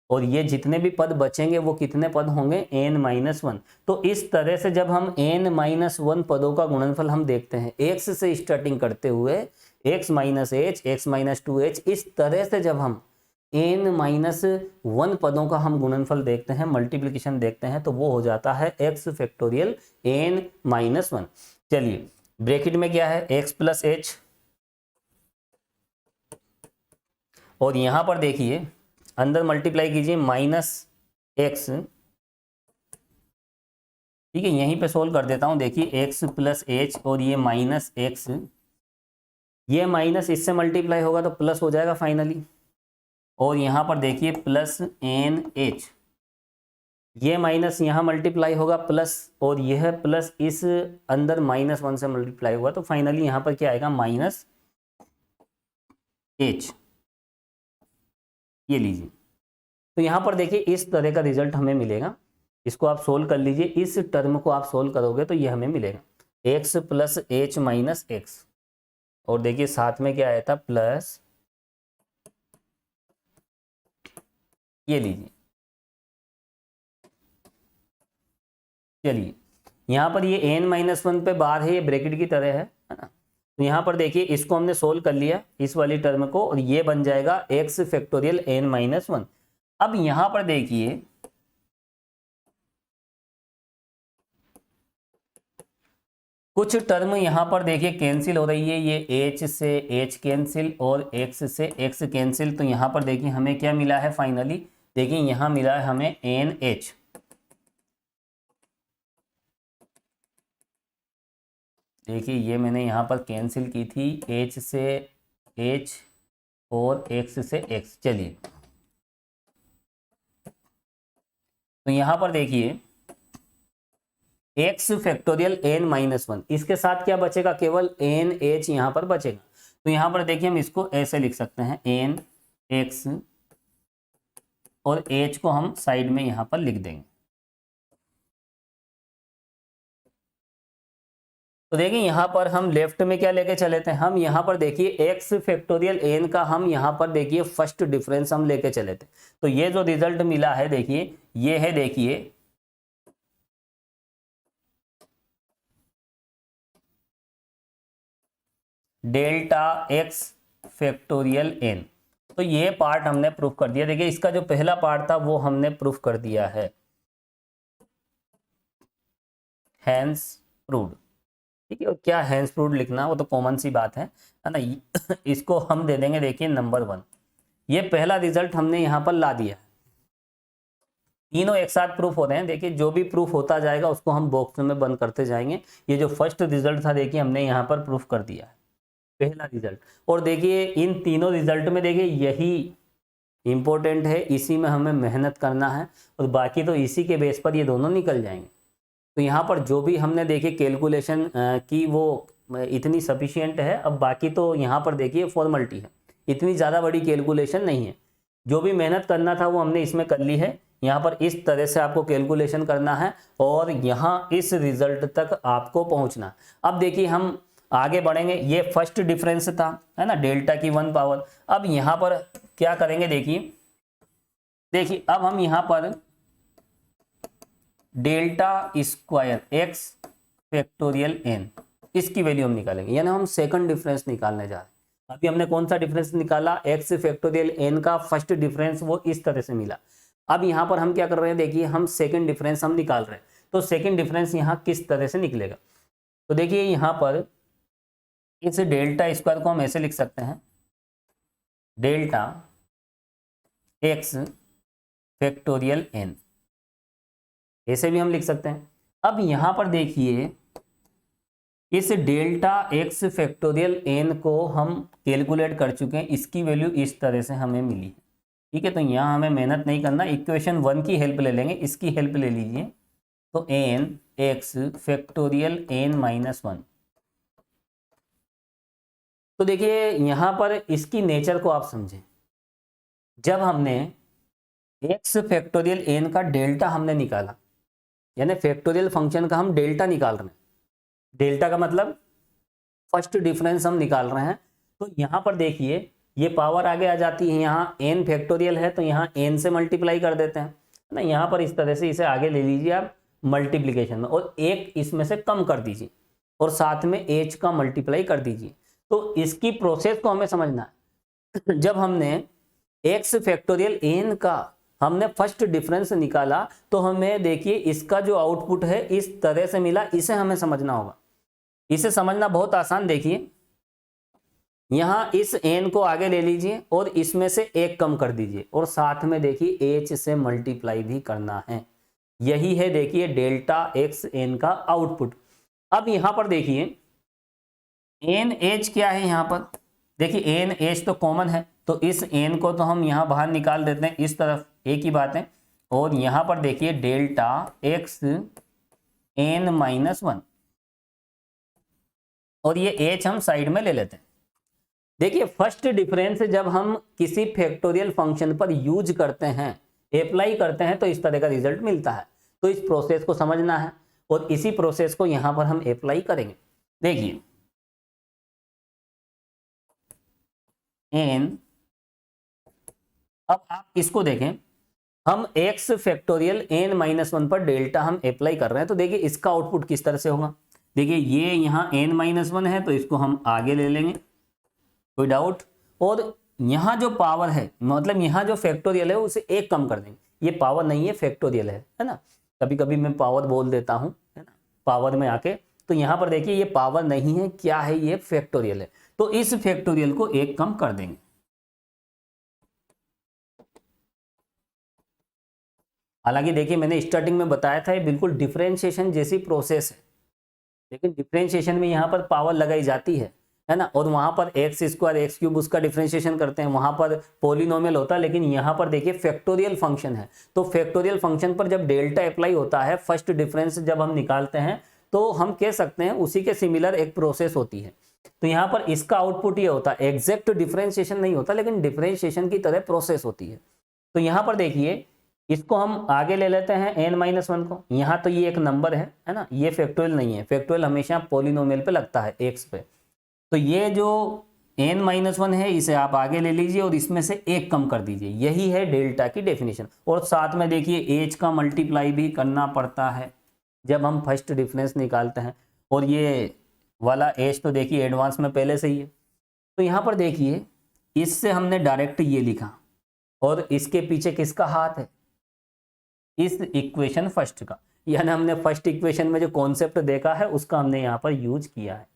और ये जितने भी पद बचेंगे वो कितने पद होंगे, n-1। तो इस तरह से जब हम n-1 पदों का गुणनफल हम देखते हैं x से स्टार्टिंग करते हुए x minus H, x minus 2h, इस तरह से जब हम n-1 पदों का हम गुणनफल देखते हैं, मल्टीप्लिकेशन देखते हैं, तो वो हो जाता है x फैक्टोरियल n-1। चलिए ब्रैकेट में क्या है, x प्लस एच, और यहां पर देखिए अंदर मल्टीप्लाई कीजिए माइनस एक्स, ठीक है। यहीं पे सोल्व कर देता हूं, देखिए x प्लस एच और ये माइनस एक्स, ये माइनस इससे मल्टीप्लाई होगा तो प्लस हो जाएगा फाइनली, और यहां पर देखिए प्लस एन एच, ये माइनस यहाँ मल्टीप्लाई होगा प्लस, और यह प्लस इस अंदर -1 से मल्टीप्लाई होगा तो फाइनली यहाँ पर क्या आएगा, माइनस एच। ये लीजिए, तो यहाँ पर देखिए इस तरह का रिजल्ट हमें मिलेगा। इसको आप सोल्व कर लीजिए, इस टर्म को आप सोल्व करोगे तो ये हमें मिलेगा x plus H minus x, और देखिए साथ में क्या आया था, प्लस, ये लीजिए। चलिए यहाँ पर ये n-1 पे बार है, ये ब्रैकेट की तरह है ना। तो यहाँ पर देखिए इसको हमने सोल्व कर लिया इस वाली टर्म को, और ये बन जाएगा x फैक्टोरियल n-1। अब यहाँ पर देखिए कुछ टर्म यहाँ पर देखिए कैंसिल हो रही है, ये h से h कैंसिल और x से x कैंसिल, तो यहाँ पर देखिए हमें क्या मिला है फाइनली, देखिए यहाँ मिला है हमें NH। देखिए ये मैंने यहाँ पर कैंसिल की थी, h से h और x से x। चलिए तो यहाँ पर देखिए x फैक्टोरियल n-1, इसके साथ क्या बचेगा, केवल NH यहाँ पर बचेगा। तो यहाँ पर देखिए हम इसको ऐसे लिख सकते हैं, NX, और h को हम साइड में यहाँ पर लिख देंगे। तो देखिए यहाँ पर हम लेफ्ट में क्या लेके चले थे, हम यहाँ पर देखिए x फैक्टोरियल n का हम यहाँ पर देखिए फर्स्ट डिफरेंस हम लेके चले थे। तो ये जो रिजल्ट मिला है देखिए ये है, देखिए डेल्टा x फैक्टोरियल n। तो ये पार्ट हमने प्रूफ कर दिया। देखिए इसका जो पहला पार्ट था वो हमने प्रूफ कर दिया है, हैंस प्रूव्ड, ठीक है। और क्या हैंस प्रूव्ड लिखना वो तो कॉमन सी बात है ना। इसको हम दे देंगे देखिए नंबर 1। ये पहला रिजल्ट हमने यहाँ पर ला दिया, तीनों एक साथ प्रूफ हो रहे हैं। देखिए जो भी प्रूफ होता जाएगा उसको हम बॉक्स में बंद करते जाएंगे। ये जो फर्स्ट रिजल्ट था देखिए हमने यहाँ पर प्रूफ कर दिया है, पहला रिजल्ट। और देखिए इन तीनों रिजल्ट में देखिए यही इंपॉर्टेंट है, इसी में हमें मेहनत करना है, और बाकी तो इसी के बेस पर ये दोनों निकल जाएंगे। तो यहाँ पर जो भी हमने देखिए कैलकुलेशन की वो इतनी सफिशिएंट है। अब बाकी तो यहाँ पर देखिए फॉर्मेलिटी है, इतनी ज़्यादा बड़ी कैलकुलेशन नहीं है। जो भी मेहनत करना था वो हमने इसमें कर ली है। यहाँ पर इस तरह से आपको कैलकुलेशन करना है और यहाँ इस रिजल्ट तक आपको पहुँचना। अब देखिए हम आगे बढ़ेंगे। ये फर्स्ट डिफरेंस था, है ना, डेल्टा की 1 पावर। अब यहाँ पर क्या करेंगे, देखिए अब हम यहाँ पर delta square x factorial n, इसकी वैल्यू हम निकालेंगे, यानी हम सेकंड डिफरेंस निकालने जा रहे हैं। अभी हमने कौन सा डिफरेंस निकाला, x फैक्टोरियल n का फर्स्ट डिफरेंस, वो इस तरह से मिला। अब यहाँ पर हम क्या कर रहे हैं, देखिए हम सेकंड डिफरेंस हम निकाल रहे हैं। तो सेकंड डिफरेंस यहाँ किस तरह से निकलेगा, तो देखिए यहाँ पर इस डेल्टा स्क्वायर को हम ऐसे लिख सकते हैं, डेल्टा x फैक्टोरियल n, ऐसे भी हम लिख सकते हैं। अब यहाँ पर देखिए इस डेल्टा x फैक्टोरियल n को हम कैलकुलेट कर चुके हैं, इसकी वैल्यू इस तरह से हमें मिली है, ठीक है। तो यहाँ हमें मेहनत नहीं करना, इक्वेशन 1 की हेल्प ले लेंगे, इसकी हेल्प ले लीजिए। तो n x फैक्टोरियल n-1। तो देखिए यहाँ पर इसकी नेचर को आप समझें। जब हमने x फैक्टोरियल n का डेल्टा हमने निकाला, यानी फैक्टोरियल फंक्शन का हम डेल्टा निकाल रहे हैं, डेल्टा का मतलब फर्स्ट डिफरेंस हम निकाल रहे हैं। तो यहाँ पर देखिए ये पावर आगे आ जाती है, यहाँ n फैक्टोरियल है तो यहाँ n से मल्टीप्लाई कर देते हैं ना, यहाँ पर इस तरह से इसे आगे ले लीजिए आप मल्टीप्लीकेशन में, और एक इसमें से कम कर दीजिए और साथ में h का मल्टीप्लाई कर दीजिए। तो इसकी प्रोसेस को हमें समझना है। जब हमने x फैक्टोरियल n का हमने फर्स्ट डिफरेंस निकाला तो हमें देखिए इसका जो आउटपुट है इस तरह से मिला, इसे हमें समझना होगा। इसे समझना बहुत आसान, देखिए यहां इस n को आगे ले लीजिए और इसमें से एक कम कर दीजिए और साथ में देखिए h से मल्टीप्लाई भी करना है। यही है देखिए डेल्टा x n का आउटपुट। अब यहां पर देखिए n h क्या है, यहां पर देखिए n h तो कॉमन है तो इस n को तो हम यहां बाहर निकाल देते हैं इस तरफ, एक ही बात है। और यहां पर देखिए डेल्टा x n माइनस 1 और ये h हम साइड में ले लेते हैं। देखिए फर्स्ट डिफरेंस जब हम किसी फैक्टोरियल फंक्शन पर यूज करते हैं, अप्लाई करते हैं तो इस तरह का रिजल्ट मिलता है। तो इस प्रोसेस को समझना है और इसी प्रोसेस को यहां पर हम अप्लाई करेंगे। देखिए n, अब आप इसको देखें, हम x फैक्टोरियल n माइनस 1 पर डेल्टा हम अप्लाई कर रहे हैं तो देखिए इसका आउटपुट किस तरह से होगा। देखिए ये यहाँ n माइनस 1 है तो इसको हम आगे ले लेंगे, कोई डाउट। और यहाँ जो पावर है मतलब यहाँ जो फैक्टोरियल है उसे एक कम कर देंगे, ये पावर नहीं है फैक्टोरियल है ना, कभी कभी मैं पावर बोल देता हूँ है ना पावर में आके, तो यहाँ पर देखिए ये पावर नहीं है, क्या है, ये फैक्टोरियल है। तो इस फैक्टोरियल को एक कम कर देंगे। हालांकि देखिए मैंने स्टार्टिंग में बताया था ये बिल्कुल डिफरेंशिएशन जैसी प्रोसेस है, लेकिन डिफरेंशिएशन में यहाँ पर पावर लगाई जाती है ना, और वहां पर एक्स स्क्वायर एक्स क्यूब उसका डिफरेंशिएशन करते हैं, वहां पर पॉलिनोमियल होता है। लेकिन यहाँ पर देखिए फैक्टोरियल फंक्शन है, तो फैक्टोरियल फंक्शन पर जब डेल्टा अप्लाई होता है, फर्स्ट डिफरेंस जब हम निकालते हैं तो हम कह सकते हैं उसी के सिमिलर एक प्रोसेस होती है। तो यहाँ पर इसका आउटपुट ये होता है, एग्जैक्ट डिफरेंशिएशन नहीं होता लेकिन डिफरेंशिएशन की तरह प्रोसेस होती है। तो यहाँ पर देखिए इसको हम आगे ले लेते हैं n-1 को, यहाँ तो ये एक नंबर है ना, ये फैक्टोरियल नहीं है, फैक्टोरियल हमेशा पॉलिनोमियल पे लगता है x पे। तो ये जो n-1 है इसे आप आगे ले लीजिए और इसमें से एक कम कर दीजिए, यही है डेल्टा की डेफिनेशन। और साथ में देखिए h का मल्टीप्लाई भी करना पड़ता है जब हम फर्स्ट डिफरेंस निकालते हैं, और ये वाला h तो देखिए एडवांस में पहले से ही है। तो यहाँ पर देखिए इससे हमने डायरेक्ट ये लिखा और इसके पीछे किसका हाथ है, इस इक्वेशन फर्स्ट का, यानी हमने फर्स्ट इक्वेशन में जो कॉन्सेप्ट देखा है उसका हमने यहाँ पर यूज किया है।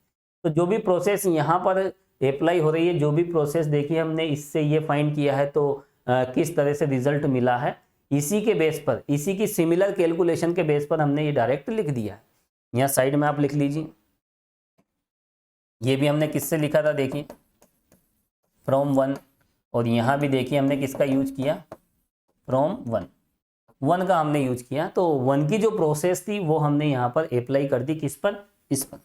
तो जो भी प्रोसेस यहाँ पर अप्लाई हो रही है, जो भी प्रोसेस देखिए हमने इससे ये फाइंड किया है तो किस तरह से रिजल्ट मिला है, इसी के बेस पर, इसी की सिमिलर कैलकुलेशन के बेस पर हमने ये डायरेक्ट लिख दिया है। यहाँ साइड में आप लिख लीजिए, ये भी हमने किससे लिखा था देखिए फ्रॉम 1, और यहाँ भी देखिए हमने किसका यूज किया, फ्रॉम 1 का हमने यूज किया। तो 1 की जो प्रोसेस थी वो हमने यहाँ पर अप्लाई कर दी, किस पर, इस पर।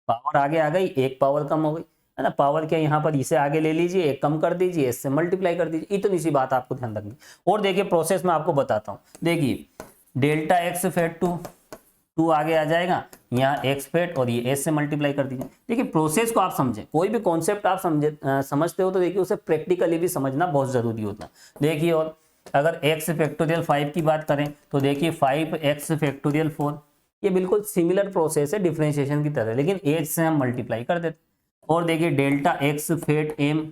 पावर आगे आ गई, एक पावर कम हो गई है ना, पावर क्या यहाँ पर इसे आगे ले लीजिए, एक कम कर दीजिए, इससे मल्टीप्लाई कर दीजिए, इतनी सी बात आपको ध्यान रखनी। और देखिए प्रोसेस में आपको बताता हूँ, देखिए डेल्टा एक्स फेट 2 आगे आ जाएगा, यहाँ एक्स फेट और ये एस से मल्टीप्लाई कर दीजिए। देखिए प्रोसेस को आप समझें, कोई भी कॉन्सेप्ट आप समझते हो तो देखिए उसे प्रैक्टिकली भी समझना बहुत जरूरी होता है। देखिए और अगर x फैक्टोरियल 5 की बात करें तो देखिए 5x फैक्टोरियल 4, ये बिल्कुल सिमिलर प्रोसेस है डिफरेंशिएशन की तरह, लेकिन h से हम मल्टीप्लाई कर देते। और देखिए डेल्टा x फेट m,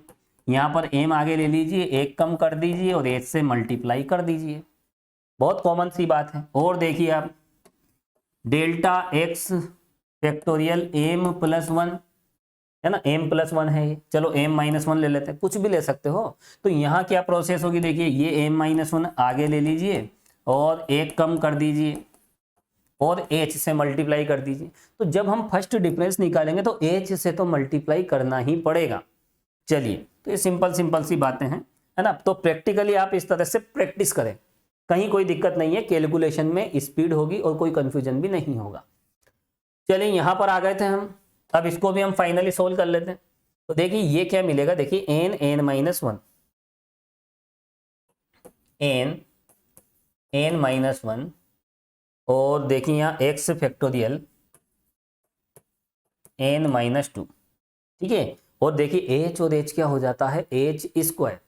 यहाँ पर m आगे ले लीजिए, एक कम कर दीजिए और h से मल्टीप्लाई कर दीजिए, बहुत कॉमन सी बात है। और देखिए आप delta x factorial m plus 1 है ना, m+1 है ये, चलो m-1 ले लेते हैं, कुछ भी ले सकते हो। तो यहाँ क्या प्रोसेस होगी, देखिए ये m-1 आगे ले लीजिए और एक कम कर दीजिए और h से मल्टीप्लाई कर दीजिए। तो जब हम फर्स्ट डिफरेंस निकालेंगे तो h से तो मल्टीप्लाई करना ही पड़ेगा। चलिए तो ये सिंपल सी बातें हैं है ना। तो प्रैक्टिकली आप इस तरह से प्रैक्टिस करें, कहीं कोई दिक्कत नहीं है, कैलकुलेशन में स्पीड होगी और कोई कंफ्यूजन भी नहीं होगा। चलिए यहाँ पर आ गए थे हम, अब इसको भी हम फाइनली सोल्व कर लेते हैं। तो देखिए ये क्या मिलेगा, देखिए n-1 n-1 और देखिए यहाँ x फैक्टोरियल n-2, ठीक है। और देखिए एच और एच क्या हो जाता है, एच स्क्वायर।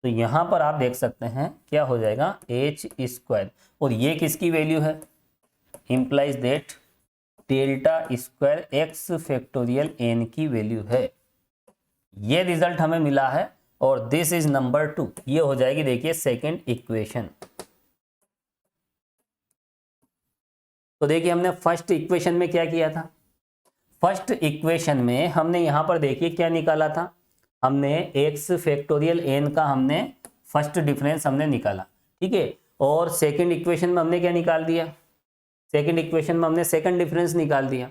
तो यहां पर आप देख सकते हैं क्या हो जाएगा, एच स्क्वायर। और ये किसकी वैल्यू है, implies that delta square X factorial N की वैल्यू है। ये रिजल्ट हमें मिला है और दिस इज नंबर 2। ये हो जाएगी देखिए सेकंड इक्वेशन। तो देखिए हमने फर्स्ट इक्वेशन में क्या किया था, फर्स्ट इक्वेशन में हमने यहां पर देखिए क्या निकाला था, हमने एक्स फैक्टोरियल एन का हमने फर्स्ट डिफरेंस हमने निकाला, ठीक है। और सेकंड इक्वेशन में हमने क्या निकाल दिया, सेकंड इक्वेशन में हमने सेकंड डिफरेंस निकाल दिया।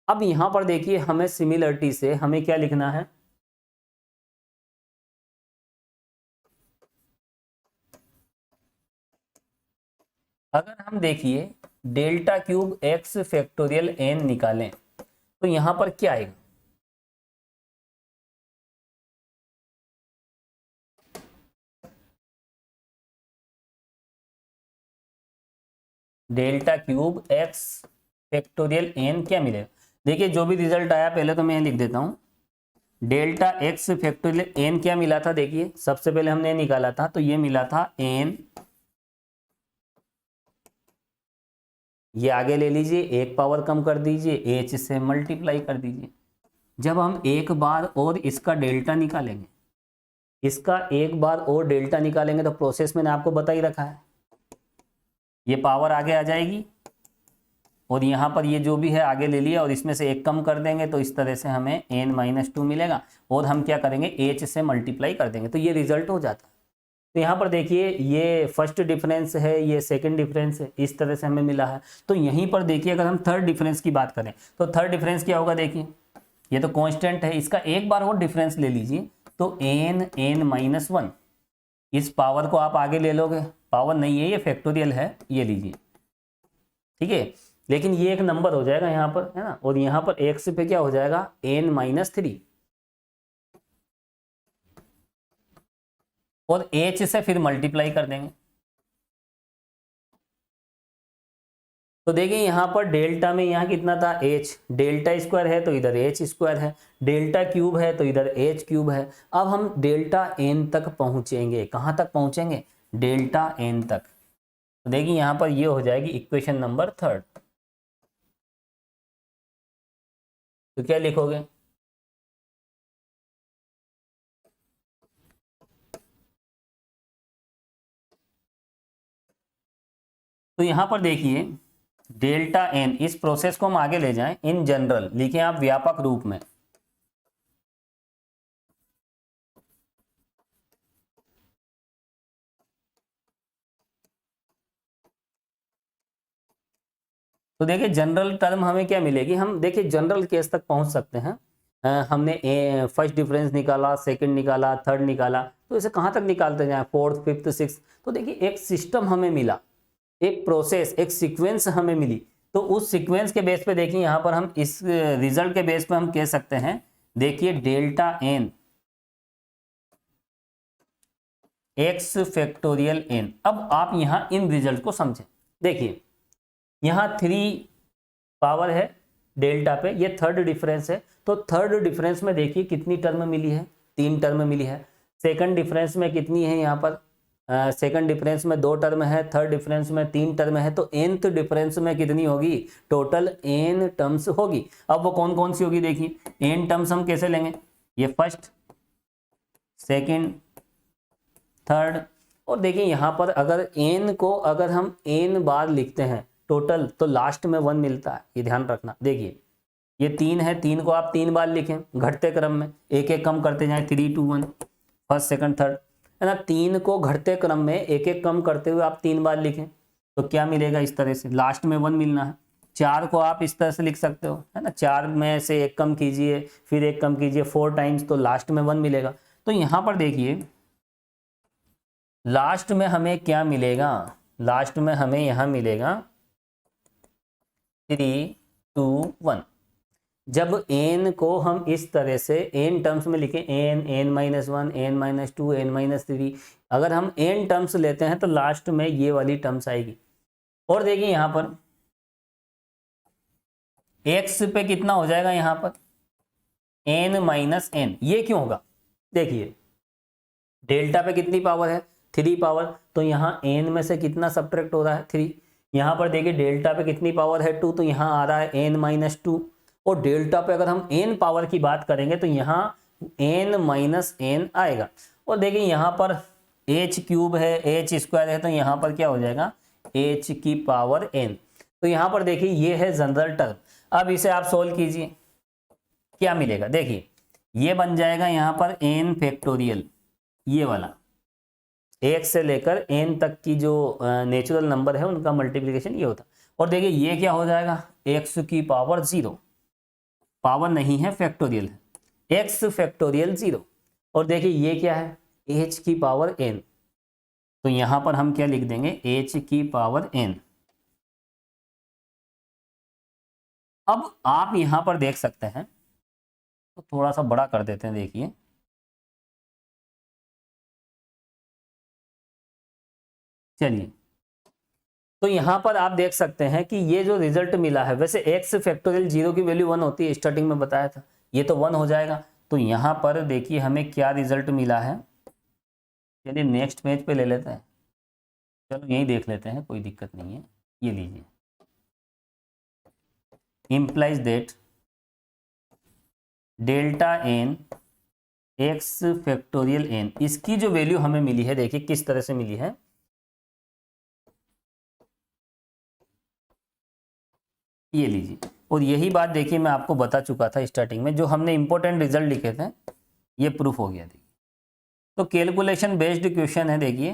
अब यहां पर देखिए हमें सिमिलरिटी से हमें क्या लिखना है, अगर हम देखिए delta cube X factorial N निकालें तो यहां पर क्या आएगा, delta cube X factorial N क्या मिलेगा। देखिए जो भी रिजल्ट आया पहले तो मैं लिख देता हूं, डेल्टा एक्स फैक्टोरियल एन क्या मिला था, देखिए सबसे पहले हमने निकाला था तो ये मिला था एन, ये आगे ले लीजिए, एक पावर कम कर दीजिए, एच से मल्टीप्लाई कर दीजिए। जब हम एक बार और इसका डेल्टा निकालेंगे, इसका एक बार और डेल्टा निकालेंगे तो प्रोसेस मैंने आपको बता ही रखा है, ये पावर आगे आ जाएगी और यहाँ पर ये जो भी है आगे ले लिया और इसमें से एक कम कर देंगे तो इस तरह से हमें n-2 मिलेगा और हम क्या करेंगे h से मल्टीप्लाई कर देंगे तो ये रिजल्ट हो जाता है। तो यहाँ पर देखिए ये फर्स्ट डिफरेंस है, ये सेकंड डिफरेंस है, इस तरह से हमें मिला है। तो यहीं पर देखिए अगर हम थर्ड डिफरेंस की बात करें तो थर्ड डिफरेंस क्या होगा, देखिए ये तो कांस्टेंट है, इसका एक बार और डिफरेंस ले लीजिए तो n-1, इस पावर को आप आगे ले लोगे, पावर नहीं है ये फैक्टोरियल है, ये लीजिए, ठीक है। लेकिन ये एक नंबर हो जाएगा यहाँ पर, है ना, और यहाँ पर x पे क्या हो जाएगा n-3 और h से फिर मल्टीप्लाई कर देंगे। तो देखिए यहाँ पर डेल्टा में यहाँ कितना था h, डेल्टा स्क्वायर है तो इधर h स्क्वायर है, डेल्टा क्यूब है तो इधर h क्यूब है। अब हम डेल्टा n तक पहुंचेंगे, कहाँ तक पहुंचेंगे, डेल्टा n तक। तो देखिए यहाँ पर ये हो जाएगी इक्वेशन नंबर 3। तो क्या लिखोगे, तो यहां पर देखिए डेल्टा एन, इस प्रोसेस को हम आगे ले जाएं, इन जनरल लिखें आप व्यापक रूप में, तो देखिए जनरल टर्म हमें क्या मिलेगी, हम देखिए जनरल केस तक पहुंच सकते हैं। हमने फर्स्ट डिफरेंस निकाला, सेकंड निकाला, थर्ड निकाला, तो इसे कहां तक निकालते जाएं, फोर्थ, फिफ्थ, सिक्स। तो देखिए एक सिस्टम हमें मिला, एक प्रोसेस, एक सीक्वेंस हमें मिली। तो उस सीक्वेंस के बेस पे देखिए यहाँ पर हम इस रिजल्ट के बेस पे हम कह सकते हैं, देखिए delta N X factorial N. अब आप यहाँ इन रिजल्ट को समझें, देखिए यहाँ 3 पावर है डेल्टा पे, ये थर्ड डिफरेंस है। तो थर्ड डिफरेंस में देखिए कितनी टर्म मिली है, 3 टर्म मिली है। सेकंड डिफरेंस में कितनी है यहाँ पर, सेकंड डिफरेंस में 2 टर्म है, थर्ड डिफरेंस में 3 टर्म है। तो nth डिफरेंस में कितनी होगी, टोटल n टर्म्स होगी। अब वो कौन कौन सी होगी, देखिए n टर्म्स हम कैसे लेंगे, ये फर्स्ट, सेकंड, थर्ड। और देखिए यहाँ पर अगर n को अगर हम n बार लिखते हैं टोटल तो लास्ट में 1 मिलता है, ये ध्यान रखना। देखिए ये 3 है, 3 को आप 3 बार लिखें घटते क्रम में, एक एक कम करते जाएं, 3 2 1, फर्स्ट सेकंड थर्ड, है ना। 3 को घटते क्रम में एक एक कम करते हुए आप 3 बार लिखें तो क्या मिलेगा, इस तरह से लास्ट में 1 मिलना है। 4 को आप इस तरह से लिख सकते हो, है ना, 4 में से एक कम कीजिए, फिर एक कम कीजिए 4 टाइम्स, तो लास्ट में 1 मिलेगा। तो यहाँ पर देखिए लास्ट में हमें क्या मिलेगा, लास्ट में हमें यहाँ मिलेगा 3 2 1। जब n को हम इस तरह से n टर्म्स में लिखें, n-1, n-2, n-3, अगर हम n टर्म्स लेते हैं तो लास्ट में ये वाली टर्म्स आएगी। और देखिए यहाँ पर x पे कितना हो जाएगा, यहाँ पर n माइनस n। ये क्यों होगा? देखिए डेल्टा पे कितनी पावर है? 3 पावर, तो यहाँ n में से कितना सब्ट्रैक्ट हो रहा है? 3। यहाँ पर देखिए डेल्टा पे कितनी पावर है? 2, तो यहाँ आ रहा है n माइनस 2। और डेल्टा पे अगर हम n पावर की बात करेंगे तो यहाँ n माइनस n आएगा। और देखिए यहाँ पर h क्यूब है, h स्क्वायर है, तो यहाँ पर क्या हो जाएगा? h की पावर n। तो यहाँ पर देखिए ये है जनरल टर्म। अब इसे आप सोल्व कीजिए, क्या मिलेगा? देखिए ये बन जाएगा यहाँ पर n फैक्टोरियल, ये वाला 1 से लेकर n तक की जो नेचुरल नंबर है उनका मल्टीप्लिकेशन ये होता। और देखिए ये क्या हो जाएगा? x की पावर 0, पावर नहीं है फैक्टोरियल है, x फैक्टोरियल 0। और देखिए ये क्या है? h की पावर n। तो यहां पर हम क्या लिख देंगे? h की पावर n। अब आप यहां पर देख सकते हैं, तो थोड़ा सा बड़ा कर देते हैं, देखिए चलिए। तो यहां पर आप देख सकते हैं कि ये जो रिजल्ट मिला है, वैसे x फैक्टोरियल 0 की वैल्यू 1 होती है, स्टार्टिंग में बताया था, ये तो 1 हो जाएगा। तो यहां पर देखिए हमें क्या रिजल्ट मिला है। चलिए नेक्स्ट पेज पे ले लेते हैं, चलो यही देख लेते हैं, कोई दिक्कत नहीं है। ये लीजिए, implies that delta n x factorial n, इसकी जो वैल्यू हमें मिली है, देखिए किस तरह से मिली है। ये लीजिए, और यही बात देखिए मैं आपको बता चुका था स्टार्टिंग में, जो हमने इंपॉर्टेंट रिजल्ट लिखे थे ये प्रूफ हो गया। देखिए तो कैलकुलेशन बेस्ड क्वेश्चन है, देखिए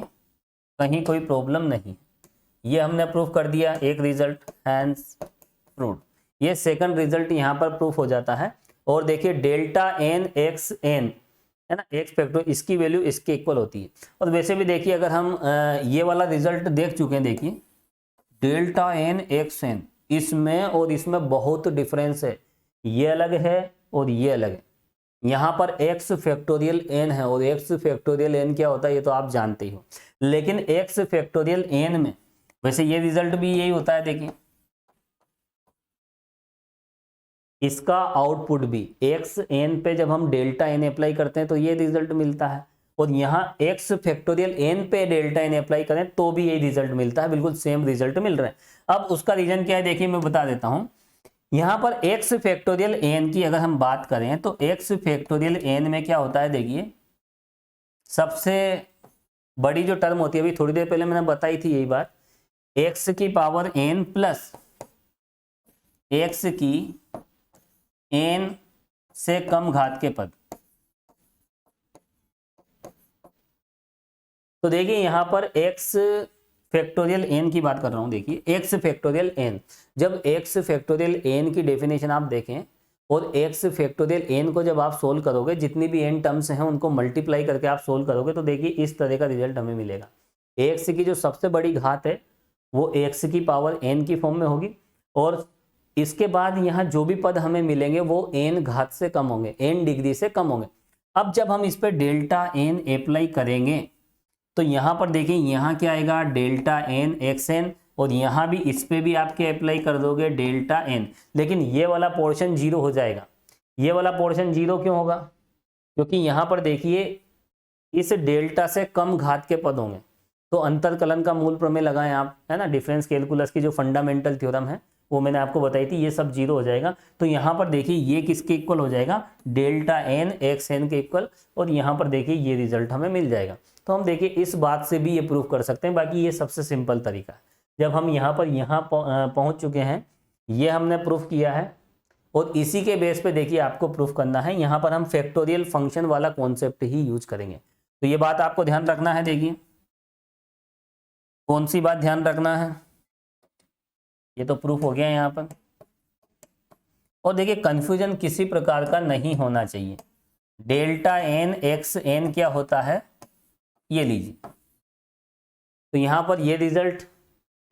कहीं कोई प्रॉब्लम नहीं, ये हमने प्रूफ कर दिया, एक रिजल्ट हैंस प्रूफ। ये सेकंड रिजल्ट यहाँ पर प्रूफ हो जाता है। और देखिए डेल्टा n x n है ना, x फैक्टर, इसकी वैल्यू इसके इक्वल होती है। और वैसे भी देखिए अगर हम ये वाला रिजल्ट देख चुके हैं, देखिए डेल्टा n x n, इसमें और इसमें बहुत डिफरेंस है, ये अलग है और ये अलग है। यहाँ पर x फैक्टोरियल n है और x फैक्टोरियल n क्या होता है ये तो आप जानते ही हो, लेकिन x फैक्टोरियल n में वैसे ये रिजल्ट भी यही होता है। देखिए इसका आउटपुट भी x n पे जब हम डेल्टा n अप्लाई करते हैं तो ये रिजल्ट मिलता है, और यहाँ x फैक्टोरियल n पे डेल्टा n अप्लाई करें तो भी यही रिजल्ट मिलता है, बिल्कुल सेम रिजल्ट मिल रहा है। अब उसका रीजन क्या है देखिए मैं बता देता हूँ। यहाँ पर x फैक्टोरियल n की अगर हम बात करें तो x फैक्टोरियल n में क्या होता है, देखिए सबसे बड़ी जो टर्म होती है, अभी थोड़ी देर पहले मैंने बताई थी यही बात, x की पावर n प्लस x की n से कम घात के पद। तो देखिए यहां पर x फैक्टोरियल n की बात कर रहा हूं, देखिए x फैक्टोरियल n, जब x फैक्टोरियल n की डेफिनेशन आप देखें और x फैक्टोरियल n को जब आप सोल्व करोगे, जितनी भी n टर्म्स हैं उनको मल्टीप्लाई करके आप सोल्व करोगे, तो देखिए इस तरह का रिजल्ट हमें मिलेगा। x की जो सबसे बड़ी घात है वो x की पावर n की फॉर्म में होगी, और इसके बाद यहाँ जो भी पद हमें मिलेंगे वो n घात से कम होंगे, n डिग्री से कम होंगे। अब जब हम इस पे डेल्टा n अप्लाई करेंगे तो यहाँ पर देखिए यहाँ क्या आएगा, डेल्टा n xn, और यहाँ भी इस पे भी आपके अप्लाई कर दोगे डेल्टा n, लेकिन ये वाला पोर्शन 0 हो जाएगा। ये वाला पोर्शन 0 क्यों होगा? क्योंकि यहाँ पर देखिए इस डेल्टा से कम घात के पद होंगे। तो अंतरकलन का मूल प्रमेय लगाएं आप, है ना, डिफरेंस कैलकुलस की जो फंडामेंटल थ्योरम है वो मैंने आपको बताई थी, ये सब 0 हो जाएगा। तो यहाँ पर देखिए ये किसके इक्वल हो जाएगा, डेल्टा n xn के इक्वल, और यहाँ पर देखिए ये रिजल्ट हमें मिल जाएगा। तो हम देखिए इस बात से भी ये प्रूफ कर सकते हैं, बाकी ये सबसे सिंपल तरीका है। जब हम यहाँ पर पहुँच चुके हैं, ये हमने प्रूफ किया है, और इसी के बेस पे देखिए आपको प्रूफ करना है। यहाँ पर हम फैक्टोरियल फंक्शन वाला कॉन्सेप्ट ही यूज करेंगे। तो ये बात आपको ध्यान रखना है। देखिए कौन सी बात ध्यान रखना है, ये तो प्रूफ हो गया यहाँ पर। और देखिए कंफ्यूजन किसी प्रकार का नहीं होना चाहिए। डेल्टा n xn क्या होता है, ये लीजिए, तो यहाँ पर ये रिजल्ट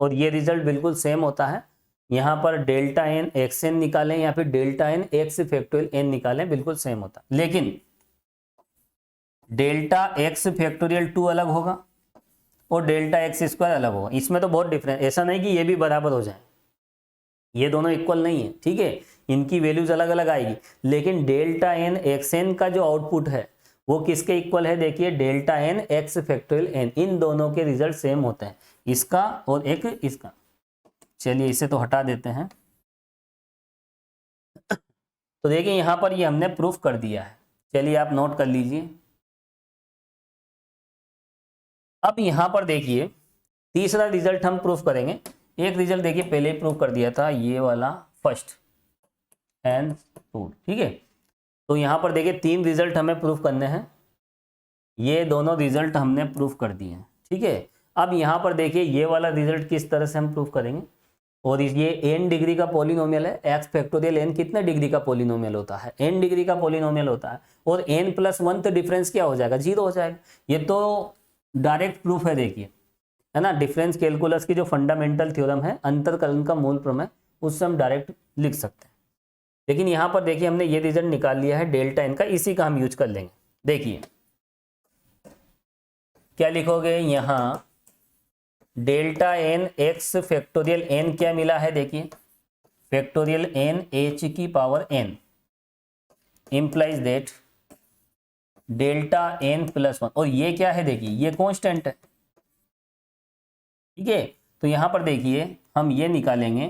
और ये रिजल्ट बिल्कुल सेम होता है। यहाँ पर डेल्टा n xn निकालें या फिर delta n x factorial n निकालें, बिल्कुल सेम होता है। लेकिन डेल्टा x फैक्टोरियल 2 अलग होगा और डेल्टा x स्क्वायर अलग होगा, इसमें तो बहुत डिफरेंस। ऐसा नहीं कि ये भी बराबर हो जाए, ये दोनों इक्वल नहीं है, ठीक है। इनकी वैल्यूज अलग अलग आएगी, लेकिन डेल्टा एन एक्स एन का जो आउटपुट है वो किसके इक्वल है, देखिए delta N X factorial N, इन दोनों के रिजल्ट सेम होते हैं, इसका और एक इसका। चलिए इसे तो हटा देते हैं। तो देखिए यहां पर ये हमने प्रूफ कर दिया है, चलिए आप नोट कर लीजिए। अब यहां पर देखिए तीसरा रिजल्ट हम प्रूफ करेंगे। एक रिजल्ट देखिए पहले ही प्रूफ कर दिया था, ये वाला फर्स्ट एंड टू, ठीक है। तो यहां पर देखिए 3 रिजल्ट हमें प्रूफ करने हैं, ये दोनों रिजल्ट हमने प्रूफ कर दिए हैं, ठीक है। अब यहां पर देखिए ये वाला रिजल्ट किस तरह से हम प्रूफ करेंगे, और ये n डिग्री का पॉलिनोमियल है, x फैक्टोरियल n कितने डिग्री का पॉलिनोमियल होता है, n डिग्री का पॉलिनोमियल होता है, और n+1 तो डिफरेंस क्या हो जाएगा, 0 हो जाएगा। ये तो डायरेक्ट प्रूफ है, देखिए है ना, डिफरेंस कैलकुलस की जो फंडामेंटल थ्योरम है, अंतरकलन का मूल प्रमेय, उससे हम डायरेक्ट लिख सकते हैं। लेकिन यहाँ पर देखिए हमने ये रिजल्ट निकाल लिया है डेल्टा एन का, इसी का हम यूज कर लेंगे। देखिए क्या लिखोगे यहाँ, delta N X factorial N क्या मिला है, देखिए फैक्टोरियल एन एच की power N implies that delta n+1, और ये क्या है, देखिए ये कांस्टेंट है, ठीक है। तो यहां पर देखिए हम ये निकालेंगे,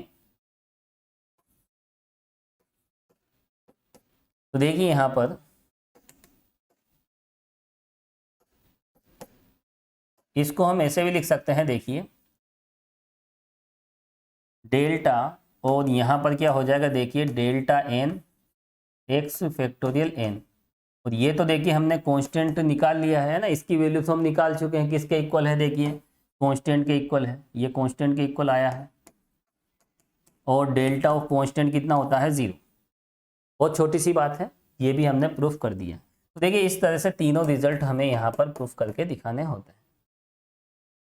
तो देखिए यहां पर इसको हम ऐसे भी लिख सकते हैं, देखिए डेल्टा, और यहां पर क्या हो जाएगा, देखिए delta N X factorial N, और ये तो देखिए हमने कांस्टेंट निकाल लिया है ना, इसकी वैल्यू तो हम निकाल चुके हैं, किसके इक्वल है, देखिए कांस्टेंट के इक्वल है, ये कांस्टेंट के इक्वल आया है, और डेल्टा ऑफ कांस्टेंट कितना होता है, 0। बहुत छोटी सी बात है, ये भी हमने प्रूफ कर दिया। तो देखिए इस तरह से तीनों रिजल्ट हमें यहाँ पर प्रूफ करके दिखाने होते हैं।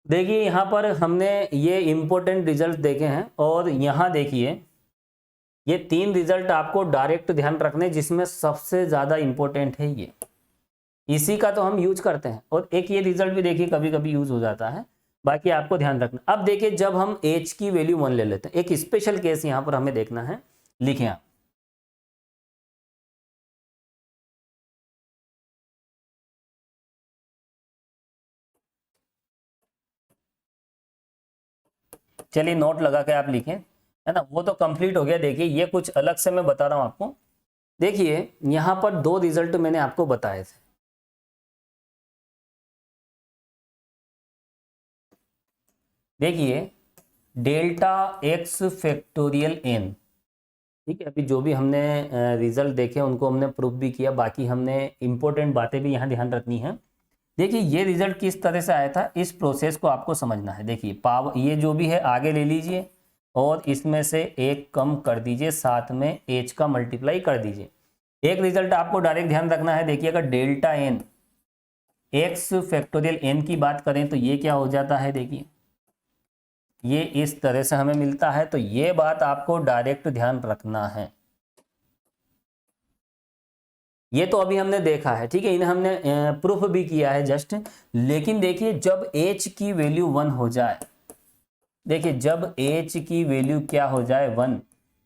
देखिए यहाँ पर हमने ये इंपॉर्टेंट रिजल्ट देखे हैं, और यहाँ देखिए ये 3 रिजल्ट आपको डायरेक्ट ध्यान रखने, जिसमें सबसे ज़्यादा इंपॉर्टेंट है ये, इसी का तो हम यूज करते हैं, और एक ये रिजल्ट भी देखिए कभी कभी यूज हो जाता है, बाकी आपको ध्यान रखना। अब देखिए जब हम h की वैल्यू 1 ले लेते हैं, एक स्पेशल केस यहाँ पर हमें देखना है, लिखें आप, चलिए नोट लगा के आप लिखें, है ना, वो तो कंप्लीट हो गया। देखिए ये कुछ अलग से मैं बता रहा हूं आपको। देखिए यहां पर 2 रिजल्ट मैंने आपको बताए थे, देखिए डेल्टा एक्स फैक्टोरियल एन, ठीक है। अभी जो भी हमने रिजल्ट देखे उनको हमने प्रूफ भी किया, बाकी हमने इंपॉर्टेंट बातें भी यहाँ ध्यान रखनी है। देखिए ये रिजल्ट किस तरह से आया था, इस प्रोसेस को आपको समझना है। देखिए पावर ये जो भी है आगे ले लीजिए, और इसमें से एक कम कर दीजिए, साथ में एच का मल्टीप्लाई कर दीजिए। एक रिजल्ट आपको डायरेक्ट ध्यान रखना है, देखिए अगर delta N X factorial N की बात करें तो ये क्या हो जाता है, देखिए ये इस तरह से हमें मिलता है, तो ये बात आपको डायरेक्ट ध्यान रखना है। ये तो अभी हमने देखा है, ठीक है, इन्हें हमने प्रूफ भी किया है जस्ट। लेकिन देखिए जब h की वैल्यू 1 हो जाए, देखिए जब h की वैल्यू क्या हो जाए 1,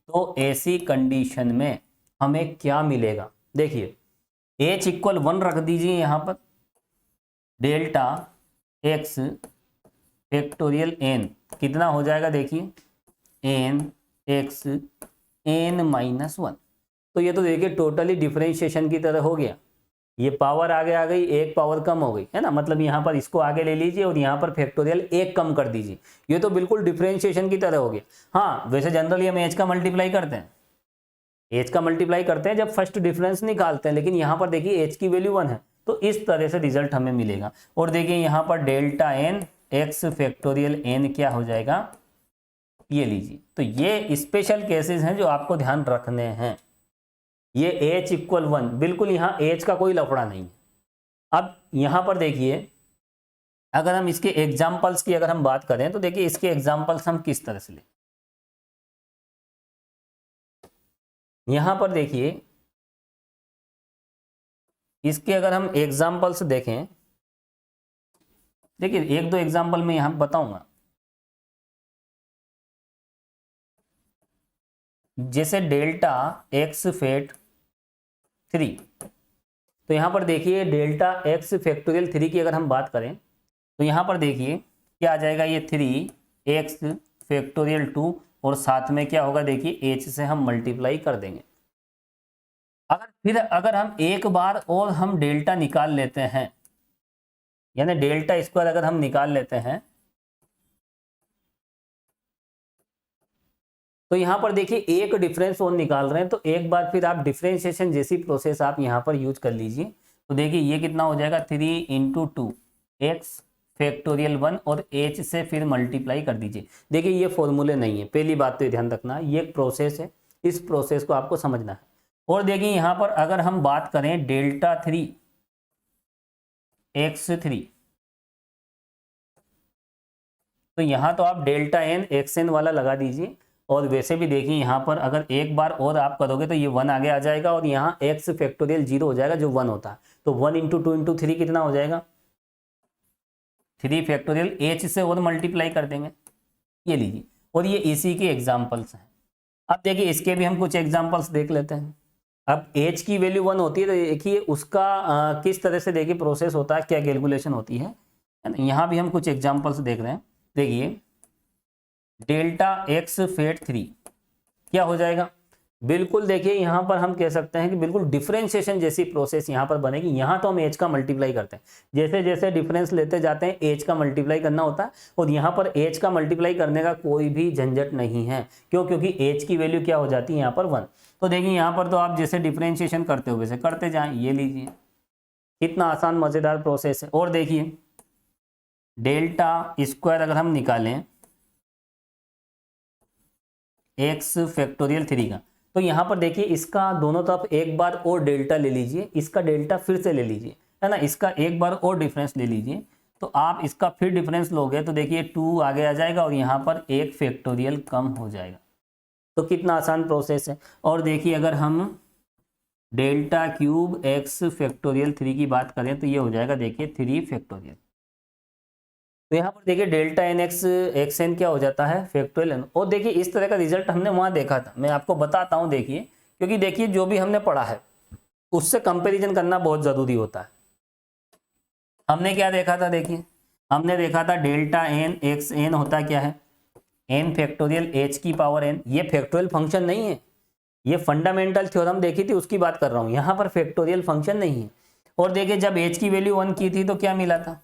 तो ऐसी कंडीशन में हमें क्या मिलेगा, देखिए h इक्वल 1 रख दीजिए यहाँ पर, डेल्टा x फैक्टोरियल n कितना हो जाएगा, देखिए n x n-1, तो ये तो देखिए टोटली डिफरेंशिएशन की तरह हो गया, ये पावर आगे आ गई, एक पावर कम हो गई, है ना, मतलब यहाँ पर इसको आगे ले लीजिए और यहाँ पर फैक्टोरियल एक कम कर दीजिए, ये तो बिल्कुल डिफरेंशिएशन की तरह हो गया। हाँ वैसे जनरली हम एच का मल्टीप्लाई करते हैं, एच का मल्टीप्लाई करते हैं जब फर्स्ट डिफरेंस निकालते हैं, लेकिन यहाँ पर देखिए एच की वैल्यू 1 है, तो इस तरह से रिजल्ट हमें मिलेगा। और देखिए यहाँ पर delta N X factorial N क्या हो जाएगा, ये लीजिए। तो ये स्पेशल केसेस हैं जो आपको ध्यान रखने हैं। ये h इक्वल 1, बिल्कुल यहाँ h का कोई लफड़ा नहीं है। अब यहाँ पर देखिए अगर हम इसके एग्जाम्पल्स की अगर हम बात करें तो देखिए इसके एग्जाम्पल्स हम किस तरह से लें, यहाँ पर देखिए इसके अगर हम एग्जाम्पल्स देखें, देखिए 1-2 एग्जाम्पल मैं यहाँ बताऊंगा। जैसे डेल्टा एक्स फैक्ट 3, तो यहाँ पर देखिए डेल्टा एक्स फैक्टोरियल 3 की अगर हम बात करें तो यहाँ पर देखिए क्या आ जाएगा, ये 3x फैक्टोरियल 2 और साथ में क्या होगा देखिए h से हम मल्टीप्लाई कर देंगे। अगर हम एक बार और हम डेल्टा निकाल लेते हैं, यानी डेल्टा स्क्वायर अगर हम निकाल लेते हैं, तो यहां पर देखिए एक डिफरेंस और निकाल रहे हैं, तो एक बार फिर आप डिफरेंशिएशन जैसी प्रोसेस आप यहां पर यूज कर लीजिए। तो देखिए ये कितना हो जाएगा 3 × 2 एक्स फैक्टोरियल 1 और h से फिर मल्टीप्लाई कर दीजिए। देखिए ये फॉर्मूले नहीं है, पहली बात तो ध्यान रखना, ये एक प्रोसेस है, इस प्रोसेस को आपको समझना है। और देखिए यहाँ पर अगर हम बात करें डेल्टा 3 x3, तो यहाँ तो आप डेल्टा n xn वाला लगा दीजिए। और वैसे भी देखिए यहाँ पर अगर एक बार और आप करोगे तो ये 1 आगे आ जाएगा और यहाँ x फैक्टोरियल 0 हो जाएगा जो 1 होता है। तो 1 × 2 × 3 कितना हो जाएगा 3 फैक्टोरियल, h से और मल्टीप्लाई कर देंगे, ये लीजिए। और ये इसी के एग्जाम्पल्स हैं। अब देखिए इसके भी हम कुछ एग्जाम्पल्स देख लेते हैं। अब h की वैल्यू 1 होती है तो देखिए उसका किस तरह से देखिए प्रोसेस होता है, क्या कैलकुलेशन होती है ना। यहाँ भी हम कुछ एग्जाम्पल्स देख रहे हैं। देखिए डेल्टा एक्स फैट 3 क्या हो जाएगा, बिल्कुल देखिए यहाँ पर हम कह सकते हैं कि बिल्कुल डिफरेंशिएशन जैसी प्रोसेस यहाँ पर बनेगी। यहाँ तो हम एच का मल्टीप्लाई करते हैं, जैसे जैसे डिफरेंस लेते जाते हैं एच का मल्टीप्लाई करना होता है। और यहाँ पर एच का मल्टीप्लाई करने का कोई भी झंझट नहीं है, क्यों, क्योंकि एच की वैल्यू क्या हो जाती है यहाँ पर 1। तो देखिए यहाँ पर तो आप जैसे डिफरेंशिएशन करते हो वैसे करते जाएं, ये लीजिए, कितना आसान मजेदार प्रोसेस है। और देखिए डेल्टा स्क्वायर अगर हम निकालें एक्स फैक्टोरियल 3 का, तो यहाँ पर देखिए इसका दोनों तरफ एक बार और डेल्टा ले लीजिए, इसका डेल्टा फिर से ले लीजिए, है ना, इसका एक बार और डिफरेंस ले लीजिए। तो आप इसका फिर डिफरेंस लोगे तो देखिए 2 आगे आ जाएगा और यहाँ पर एक फैक्टोरियल कम हो जाएगा। तो कितना आसान प्रोसेस है। और देखिए अगर हम डेल्टा क्यूब एक्स फैक्टोरियल 3 की बात करें तो ये हो जाएगा देखिए 3 फैक्टोरियल। तो यहाँ पर देखिए delta N X X N क्या हो जाता है फैक्टोरियल एन। और देखिए इस तरह का रिजल्ट हमने वहाँ देखा था, मैं आपको बताता हूँ देखिए, क्योंकि देखिए जो भी हमने पढ़ा है उससे कंपैरिजन करना बहुत ज़रूरी होता है। हमने क्या देखा था, देखिए हमने देखा था डेल्टा एन एक्स एन होता क्या है, एन फैक्टोरियल एच की पावर एन। ये फैक्टोरियल फंक्शन नहीं है, ये फंडामेंटल थ्योरम देखी थी उसकी बात कर रहा हूँ, यहाँ पर फैक्टोरियल फंक्शन नहीं है। और देखिए जब एच की वैल्यू 1 की थी तो क्या मिला था,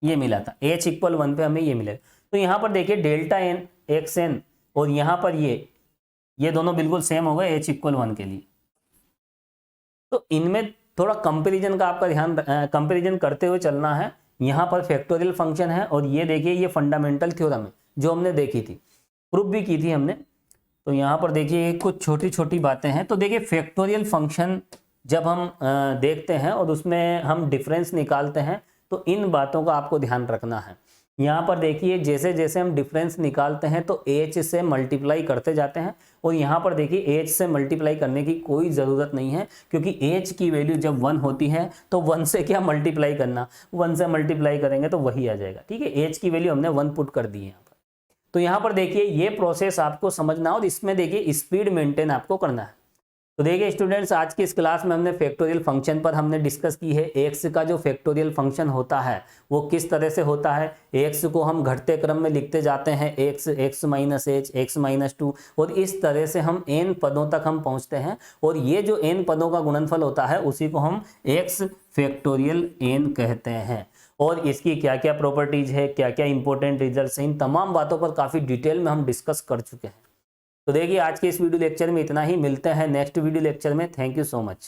ये मिला था h = 1 पे हमें ये मिलेगा। तो यहाँ पर देखिए डेल्टा एन एक्स एन और यहाँ पर ये दोनों बिल्कुल सेम हो गए h = 1 के लिए। तो इनमें थोड़ा कंपैरिजन का आपका ध्यान कंपैरिजन करते हुए चलना है। यहाँ पर फैक्टोरियल फंक्शन है और ये देखिए ये फंडामेंटल थ्योरम है जो हमने देखी थी, प्रूफ भी की थी हमने। तो यहाँ पर देखिए कुछ छोटी छोटी बातें हैं। तो देखिए फैक्टोरियल फंक्शन जब हम देखते हैं और उसमें हम डिफरेंस निकालते हैं तो इन बातों का आपको ध्यान रखना है। यहाँ पर देखिए जैसे जैसे हम डिफरेंस निकालते हैं तो h से मल्टीप्लाई करते जाते हैं। और यहाँ पर देखिए h से मल्टीप्लाई करने की कोई ज़रूरत नहीं है, क्योंकि h की वैल्यू जब 1 होती है तो 1 से क्या मल्टीप्लाई करना, 1 से मल्टीप्लाई करेंगे तो वही आ जाएगा। ठीक है, h की वैल्यू हमने 1 पुट कर दी है यहाँ पर। तो यहाँ पर देखिए ये प्रोसेस आपको समझना और इसमें देखिए स्पीड मेंटेन आपको करना है। तो देखिए स्टूडेंट्स आज की इस क्लास में हमने फैक्टोरियल फंक्शन पर हमने डिस्कस की है। एक्स का जो फैक्टोरियल फंक्शन होता है वो किस तरह से होता है, एक्स को हम घटते क्रम में लिखते जाते हैं, x x minus H X minus 2, और इस तरह से हम n पदों तक हम पहुंचते हैं। और ये जो n पदों का गुणनफल होता है उसी को हम एक्स फैक्टोरियल n कहते हैं। और इसकी क्या क्या प्रॉपर्टीज है, क्या क्या इंपॉर्टेंट रिजल्ट्स हैं, इन तमाम बातों पर काफ़ी डिटेल में हम डिस्कस कर चुके हैं। तो देखिए आज के इस वीडियो लेक्चर में इतना ही, मिलते हैं नेक्स्ट वीडियो लेक्चर में। Thank you so much.